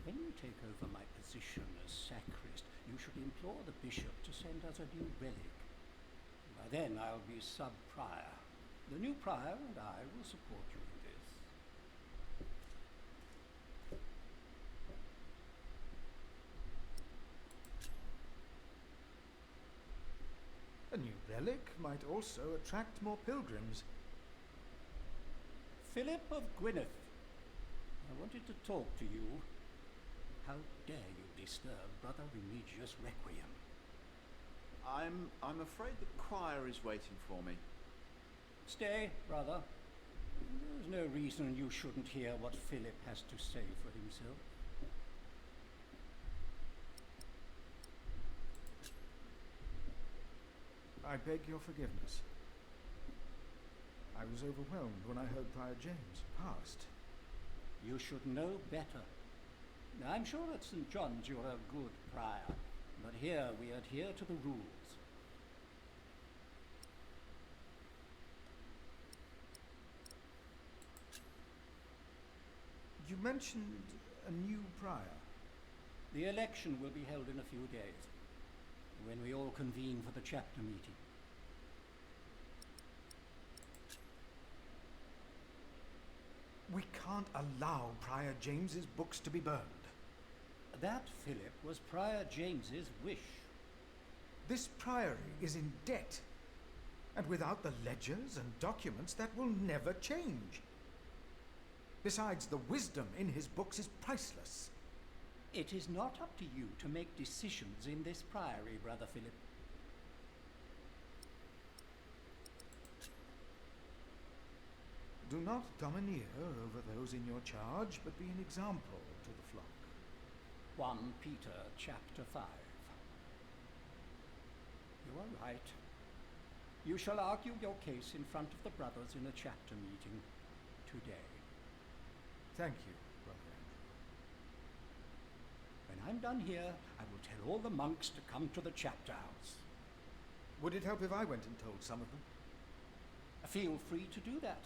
When you take over my position as sacrist, you should implore the bishop to send us a new relic. By then I'll be sub-prior. The new prior and I will support you in this. A new relic might also attract more pilgrims. Philip of Gwynedd, I wanted to talk to you. How dare you disturb Brother Remigius' requiem? I'm afraid the choir is waiting for me. Stay, brother. There's no reason you shouldn't hear what Philip has to say for himself. I beg your forgiveness. I was overwhelmed when I heard Prior James passed. You should know better. I'm sure at St. John's you're a good prior, but here we adhere to the rules. You mentioned a new prior. The election will be held in a few days, when we all convene for the chapter meeting. We can't allow Prior James's books to be burned. That, Philip, was Prior James's wish. This priory is in debt, and without the ledgers and documents, that will never change. Besides, the wisdom in his books is priceless. It is not up to you to make decisions in this priory, Brother Philip. Do not domineer over those in your charge, but be an example to the flock. 1 Peter chapter 5. You are right. You shall argue your case in front of the brothers in a chapter meeting today. Thank you, Brother Andrew. When I'm done here, I will tell all the monks to come to the chapter house. Would it help if I went and told some of them? Feel free to do that.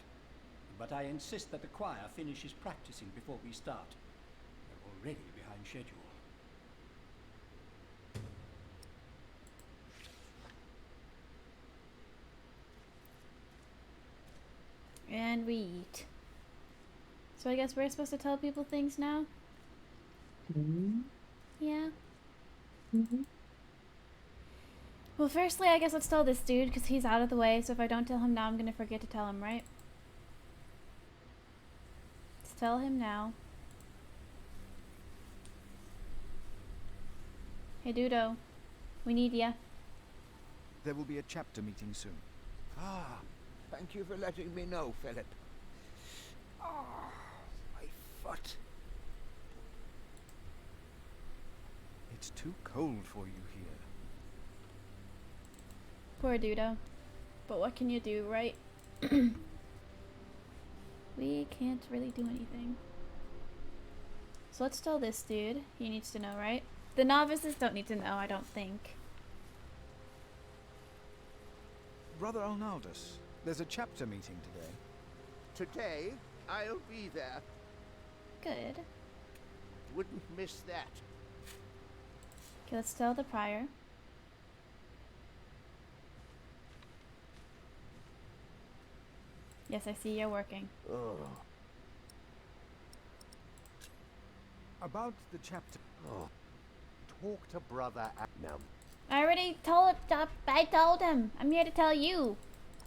But I insist that the choir finishes practicing before we start. They're already behind schedule. And we eat. So I guess we're supposed to tell people things now? Yeah. Well, firstly, I guess let's tell this dude, because he's out of the way, so if I don't tell him now, I'm going to forget to tell him, right? Let's tell him now. Hey, Dudo. We need ya. There will be a chapter meeting soon. Ah, thank you for letting me know, Philip. Ah, my foot. It's too cold for you here. Poor Dudo. But what can you do, right? We can't really do anything. So let's tell this dude. He needs to know, right? The novices don't need to know, I don't think. Brother Arnaldus, there's a chapter meeting today. Today, I'll be there. Good. Wouldn't miss that. Okay, let's tell the prior. Yes, I see you're working. Oh. About the chapter. Oh. Talk to Brother now. I already told I told him. I'm here to tell you.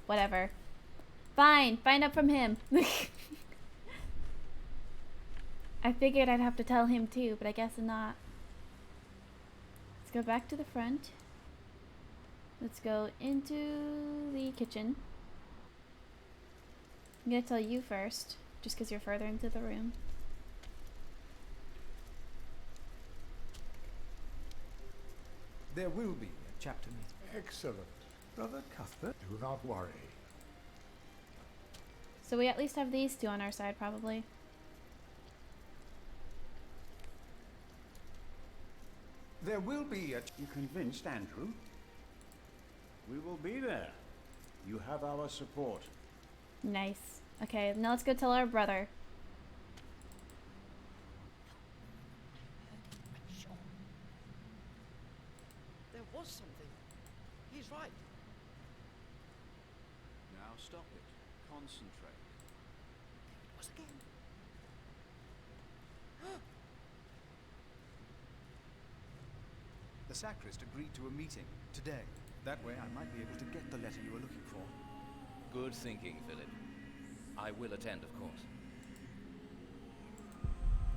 Whatever. Fine, find out from him. I figured I'd have to tell him too, but I guess not. Let's go back to the front. Let's go into the kitchen. I'm gonna tell you first, just because you're further into the room. There will be a chapter meeting. Excellent. Brother Cuthbert, do not worry. So we at least have these two on our side, probably. There will be a... You convinced Andrew? We will be there. You have our support. Nice. Okay, now let's go tell our brother. There was something. He's right. Now stop it. Concentrate. It was again. The sacrist agreed to a meeting today. That way I might be able to get the letter you were looking for. Good thinking, Philip. I will attend, of course.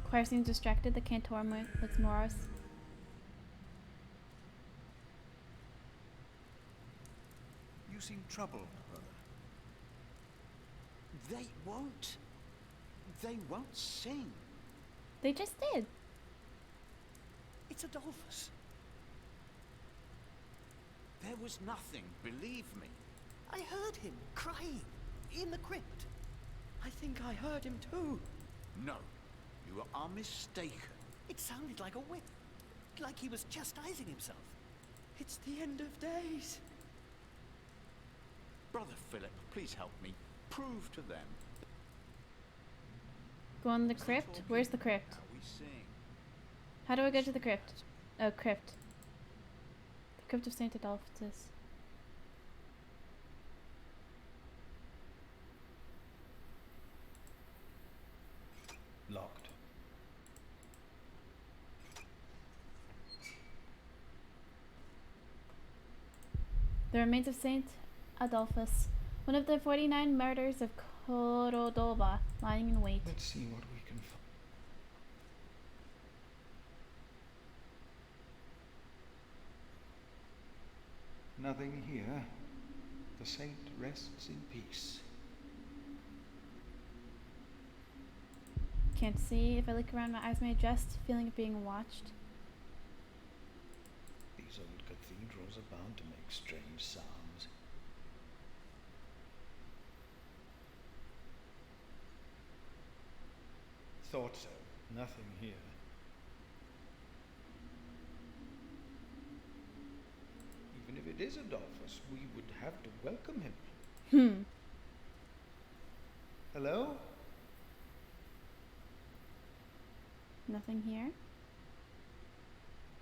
Choir seems distracted. The cantor looks morose. You seem troubled, brother. They won't. They won't sing. They just did. It's Adolphus. There was nothing, believe me. I heard him crying in the crypt. I think I heard him too. No, you are mistaken. It sounded like a whip, like he was chastising himself. It's the end of days. Brother Philip, please help me. Prove to them. Go on the crypt? Where's the crypt? How we sing. How do I go to the crypt? Oh, crypt. The crypt of Saint Adolphus. Locked. The remains of Saint Adolphus, one of the 49 martyrs of Cordoba, lying in wait. Let's see what we can find. Nothing here. The saint rests in peace. Can't see. If I look around, my eyes may adjust, feeling of being watched. These old cathedrals are bound to make strange sounds. Thought so. Nothing here. Even if it is Adolphus, we would have to welcome him. Hello? Nothing here?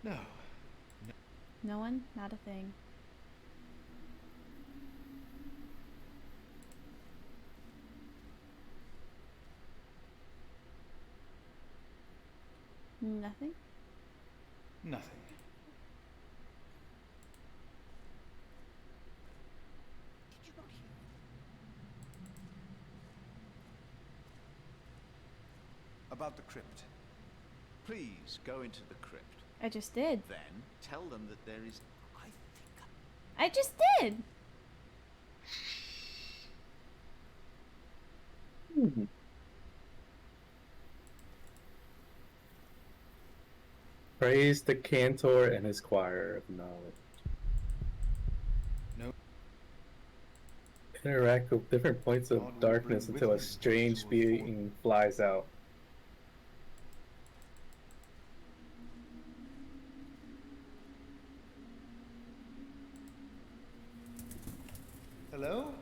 No. No one? Not a thing. Nothing? Nothing. Did you not hear it? About the crypt. Please go into the crypt. I just did. Then tell them that there is... I just did! Praise the cantor and his choir of knowledge. No. Interact with different points of God will darkness bring until a with him strange those who will fall. being flies out. Hello?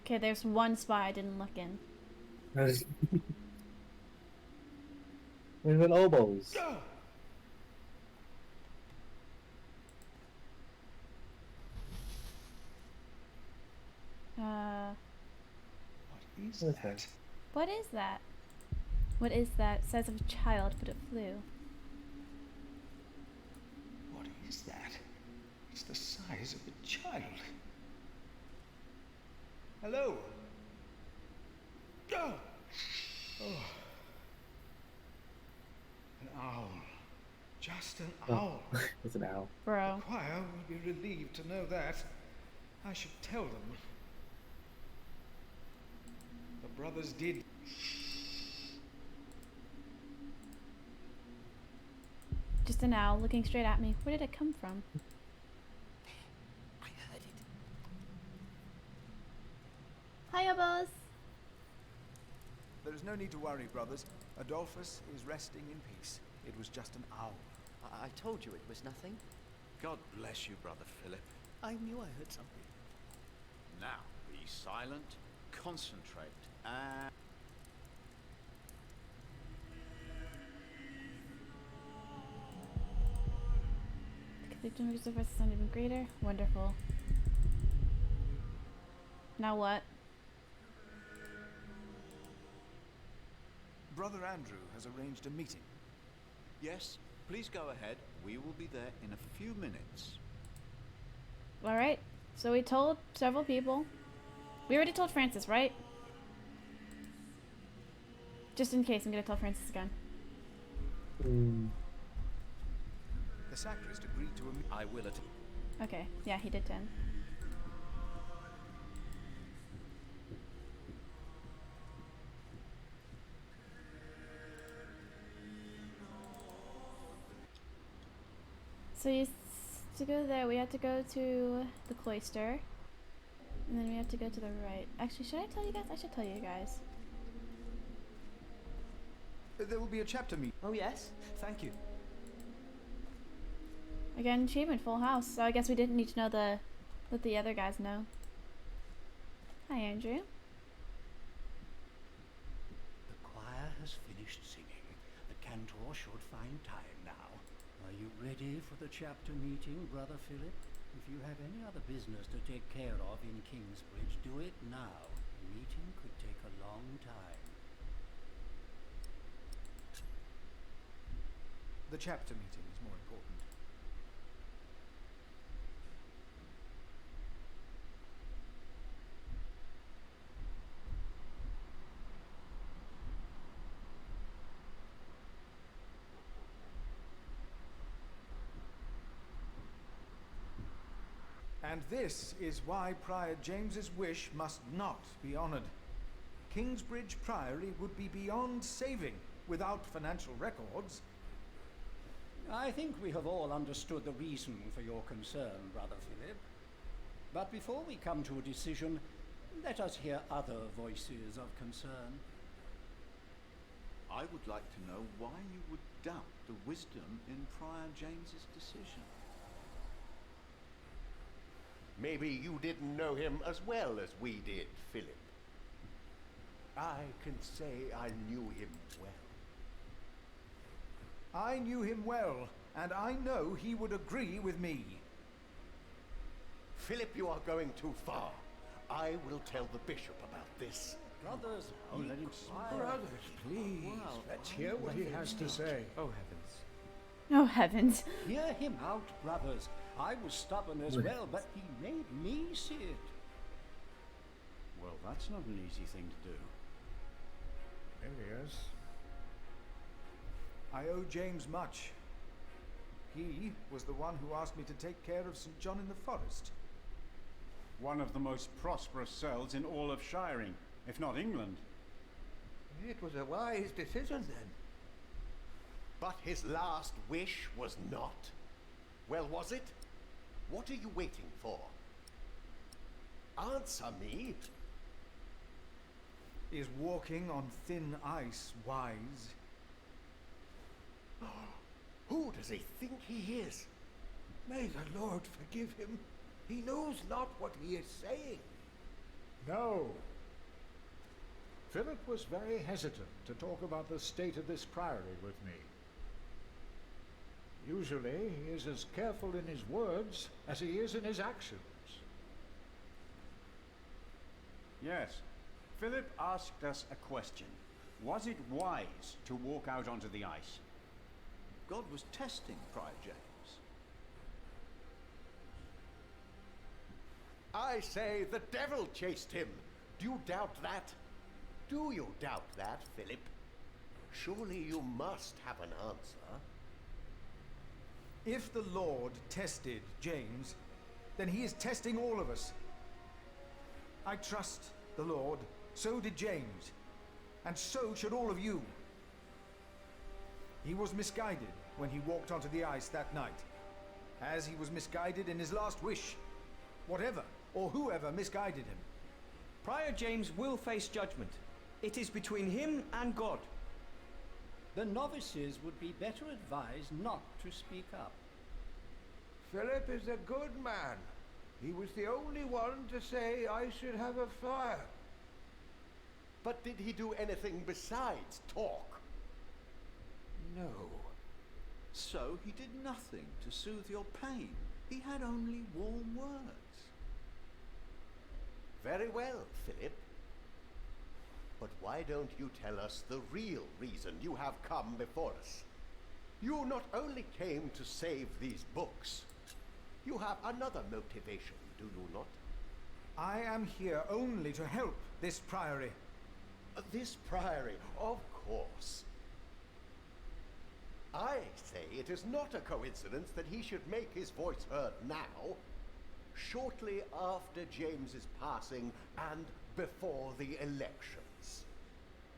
Okay, there's one spot I didn't look in. There's even oboes. What is that? What is that? What is that? Says of a child, but it flew. What is that? It's the size of a child. Hello? Oh. An owl. Just an owl. It's an owl. Bro. The choir will be relieved to know that. I should tell them. The brothers did. Just an owl looking straight at me. Where did it come from? I heard it. Hi, Obos. There is no need to worry, brothers. Adolphus is resting in peace. It was just an owl. I told you it was nothing. God bless you, Brother Philip. I knew I heard something. Now, be silent, concentrate, and... The cathedral makes the first sound even greater. Wonderful. Now what? Brother Andrew has arranged a meeting. Yes, please go ahead. We will be there in a few minutes. Alright. So we told several people. We already told Francis, right? Just in case, I'm gonna tell Francis again. The sacrist agreed to a meeting. I will attend. Okay, yeah, he did 10. So to go there, we have to go to the cloister. And then we have to go to the right. Actually, should I tell you guys? I should tell you guys. There will be a chapter meeting. Oh, yes? Thank you. Again, achievement, full house. So I guess we didn't need to know let the other guys know. Hi, Andrew. The choir has finished singing. The cantor should find time now. Are you ready for the chapter meeting, Brother Philip? If you have any other business to take care of in Kingsbridge, do it now. The meeting could take a long time. The chapter meeting is more important. And this is why Prior James's wish must not be honoured. Kingsbridge Priory would be beyond saving without financial records. I think we have all understood the reason for your concern, Brother Philip. But before we come to a decision, let us hear other voices of concern. I would like to know why you would doubt the wisdom in Prior James's decision. Maybe you didn't know him as well as we did, Philip. I can say I knew him well. I knew him well, and I know he would agree with me. Philip, you are going too far. I will tell the bishop about this. Brothers, Oh, let him speak. Brothers, please. Let's hear what he has to say. Oh, heavens. Oh, heavens. hear him out, brothers. I was stubborn as well, but he made me see it. Well, that's not an easy thing to do. Milius. I owe James much. He was the one who asked me to take care of St. John in the Forest. One of the most prosperous cells in all of Shiring, if not England. It was a wise decision then. But his last wish was not. Well, was it? What are you waiting for? Answer me. Is walking on thin ice wise? Who does he think he is? May the Lord forgive him. He knows not what he is saying. No. Philip was very hesitant to talk about the state of this priory with me. Usually, he is as careful in his words as he is in his actions. Yes. Philip asked us a question. Was it wise to walk out onto the ice? God was testing Prior James. I say the devil chased him. Do you doubt that? Do you doubt that, Philip? Surely you must have an answer. If the Lord tested James, then he is testing all of us. I trust the Lord, so did James, and so should all of you. He was misguided when he walked onto the ice that night, as he was misguided in his last wish. Whatever or whoever misguided him. Prior James will face judgment. It is between him and God. The novices would be better advised not to speak up. Philip is a good man. He was the only one to say I should have a fire. But did he do anything besides talk? No. So he did nothing to soothe your pain. He had only warm words. Very well, Philip. But why don't you tell us the real reason you have come before us? You not only came to save these books, you have another motivation, do you not? I am here only to help this priory. This priory, of course. I say it is not a coincidence that he should make his voice heard now, shortly after James's passing and before the elections.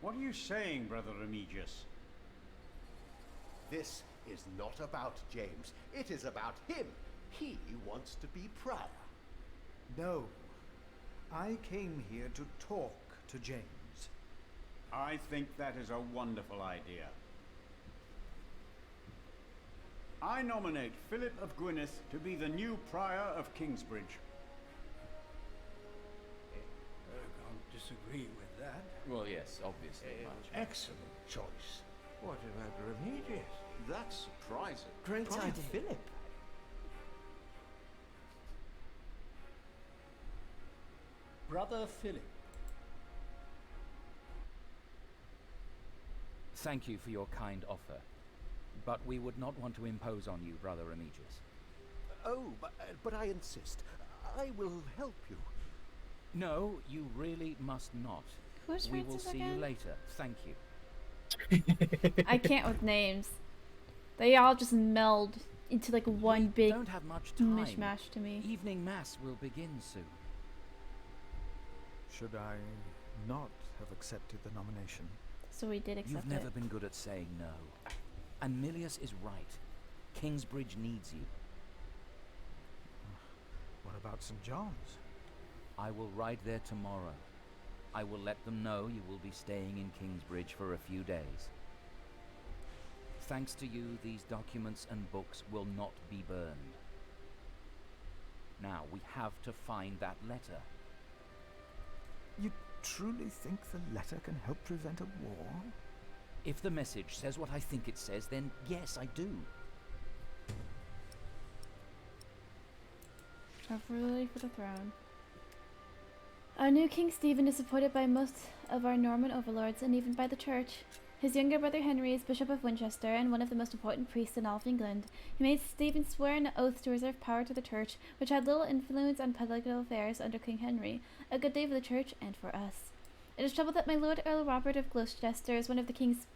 What are you saying, Brother Remigius? This is not about James. It is about him. He wants to be prior. No. I came here to talk to James. I think that is a wonderful idea. I nominate Philip of Gwynedd to be the new prior of Kingsbridge. I can't disagree with that. Well, yes, obviously. Excellent choice. What about Remigius? That's surprising. Great Prior idea. Philip. Brother Philip. Thank you for your kind offer, but we would not want to impose on you, Brother Remigius. Oh, but I insist. I will help you. No, you really must not. Who's We will Francis see again? you later. Thank you. I can't with names. They all just meld into like one big Don't have much time. mishmash to me. Evening mass will begin soon. Should I not have accepted the nomination? So we did accept You've it. never been good at saying no. And Milius is right. Kingsbridge needs you. What about St. John's? I will ride there tomorrow. I will let them know you will be staying in Kingsbridge for a few days. Thanks to you, these documents and books will not be burned. Now, we have to find that letter. You truly think the letter can help prevent a war? If the message says what I think it says, then yes, I do. Ready for the throne. Our new King Stephen is supported by most of our Norman overlords and even by the Church. His younger brother Henry is Bishop of Winchester and one of the most important priests in all of England. He made Stephen swear an oath to reserve power to the Church, which had little influence on political affairs under King Henry. A good day for the Church and for us. It is trouble that my Lord Earl Robert of Gloucester is one of the King's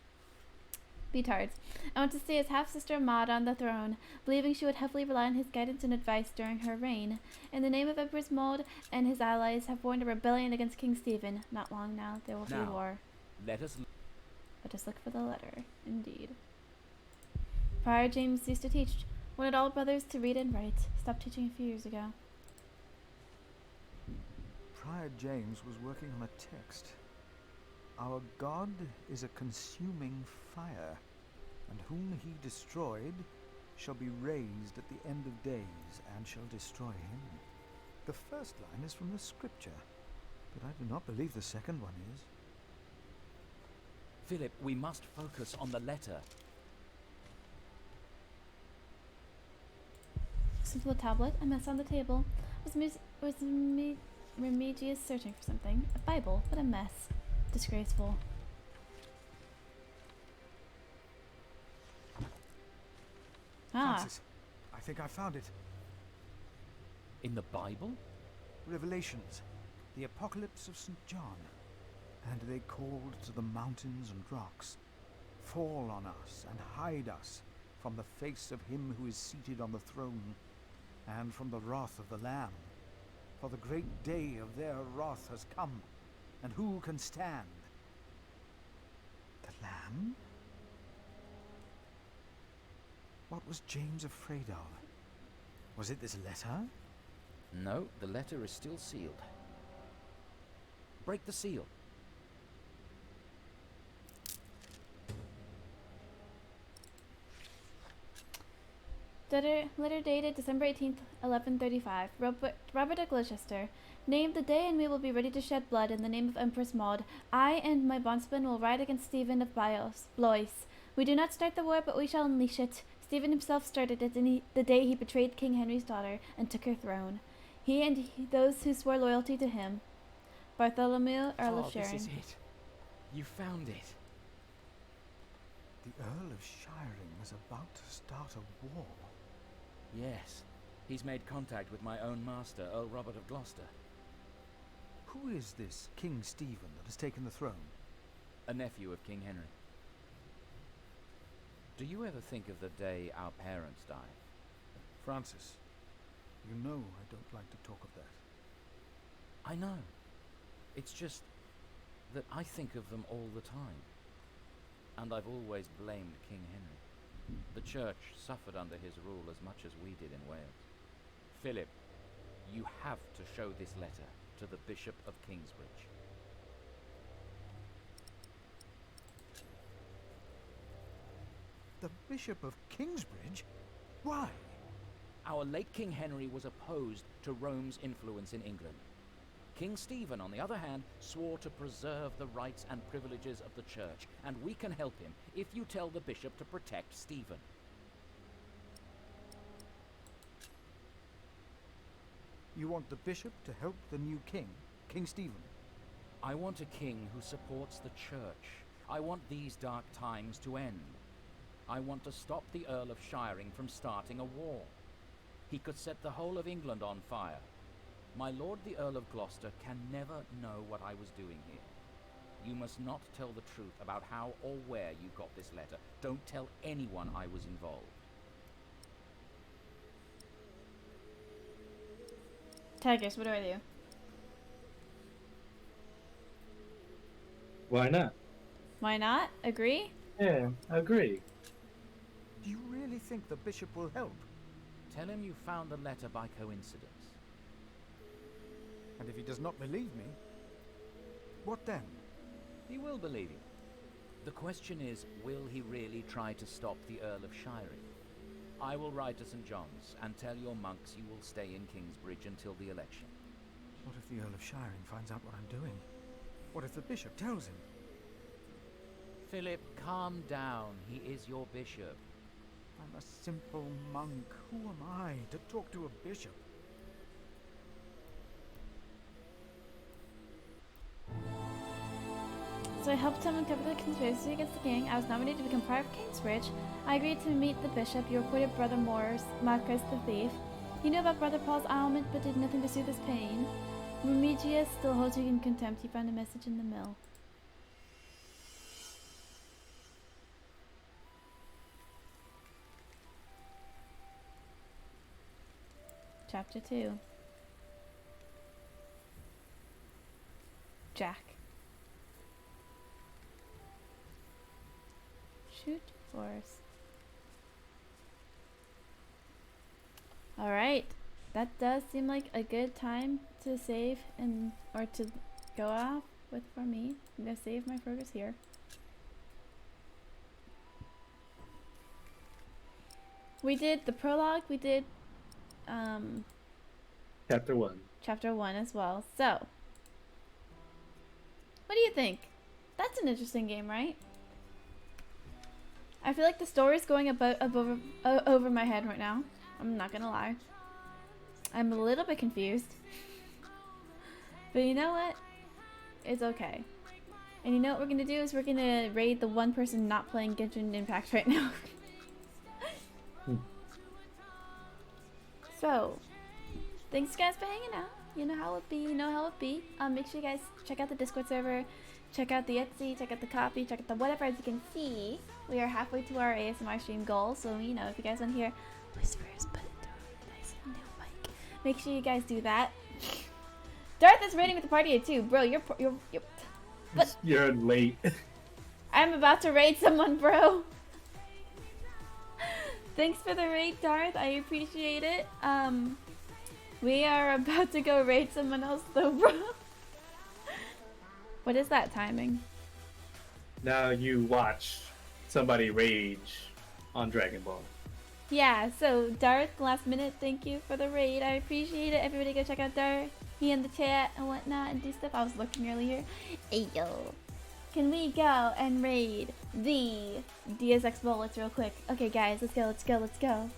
betards. I want to see his half-sister Maud on the throne, believing she would heavily rely on his guidance and advice during her reign. In the name of Empress Maud and his allies have warned a rebellion against King Stephen. Not long now, there will be war. Let us look for the letter, indeed. Prior James used to teach, wanted all brothers to read and write. Stopped teaching a few years ago. Prior James was working on a text. Our God is a consuming fire, and whom he destroyed shall be raised at the end of days, and shall destroy him. The first line is from the scripture, but I do not believe the second one is. Philip, we must focus on the letter. Simple tablet, a mess on the table. Remigius searching for something. A Bible, what a mess. Disgraceful. Francis, I think I found it. In the Bible? Revelations, the Apocalypse of St. John. And they called to the mountains and rocks, fall on us and hide us from the face of him who is seated on the throne, and from the wrath of the Lamb. For the great day of their wrath has come, and who can stand? The Lamb? What was James afraid of? Was it this letter? No, the letter is still sealed. Break the seal. Letter dated December 18th, 1135. Robert of Gloucester. Name the day and we will be ready to shed blood in the name of Empress Maud. I and my bondsman will ride against Stephen of Blois. We do not start the war, but we shall unleash it. Stephen himself started it the day he betrayed King Henry's daughter and took her throne. He and those who swore loyalty to him. Bartholomew, Earl of Sharon. This is it. You found it. The Earl of Shiring is about to start a war. Yes. He's made contact with my own master, Earl Robert of Gloucester. Who is this King Stephen that has taken the throne? A nephew of King Henry. Do you ever think of the day our parents died? Francis, you know I don't like to talk of that. I know. It's just that I think of them all the time. And I've always blamed King Henry. The church suffered under his rule as much as we did in Wales. Philip, you have to show this letter to the Bishop of Kingsbridge. The Bishop of Kingsbridge? Why? Our late King Henry was opposed to Rome's influence in England. King Stephen, on the other hand, swore to preserve the rights and privileges of the church, and we can help him if you tell the bishop to protect Stephen. You want the bishop to help the new king, King Stephen? I want a king who supports the church. I want these dark times to end. I want to stop the Earl of Shiring from starting a war. He could set the whole of England on fire. My lord the Earl of Gloucester can never know what I was doing here. You must not tell the truth about how or where you got this letter. Don't tell anyone I was involved. Tigers, what do I do? Why not? Why not? Agree? Yeah, agree. Do you really think the bishop will help? Tell him you found the letter by coincidence. And if he does not believe me, what then? He will believe you. The question is, will he really try to stop the Earl of Shiring? I will ride to St. John's and tell your monks you will stay in Kingsbridge until the election. What if the Earl of Shiring finds out what I'm doing? What if the bishop tells him? Philip, calm down. He is your bishop. I'm a simple monk. Who am I to talk to a bishop? So I helped him uncover the conspiracy against the gang. I was nominated to become prior of Kingsbridge. I agreed to meet the bishop. You reported Brother Moore's Marcus the thief. He knew about Brother Paul's ailment, but did nothing to soothe his pain. Remigius still holds you in contempt. He found a message in the mill. Chapter 2. Jack. Shoot force. Alright. That does seem like a good time to save and or to go off with for me. I'm gonna save my progress here. We did the prologue, we did Chapter 1. Chapter 1 as well. So what do you think? That's an interesting game, right? I feel like the story's going over my head right now. I'm not gonna lie. I'm a little bit confused. But you know what? It's okay. And you know what we're gonna do is we're gonna raid the one person not playing Genshin Impact right now. So, thanks guys for hanging out. You know how it be, you know how it be. Make sure you guys check out the Discord server, check out the Etsy, check out the Ko-fi, check out the whatever. As you can see, we are halfway to our ASMR stream goal. So, you know, if you guys want to hear whispers, but into a really nice new mic, make sure you guys do that. Darth is raiding with the party too, bro. You're but You're late. I'm about to raid someone, bro. Thanks for the raid, Darth. I appreciate it. We are about to go raid someone else though, bro. What is that timing? Now you watch somebody rage on Dragon Ball. Yeah, so Darth, last minute, thank you for the raid. I appreciate it. Everybody go check out Darth. He in the chat and whatnot and do stuff. I was looking earlier. Hey yo. Can we go and raid the DSX bullets real quick? Okay guys, let's go, let's go, let's go.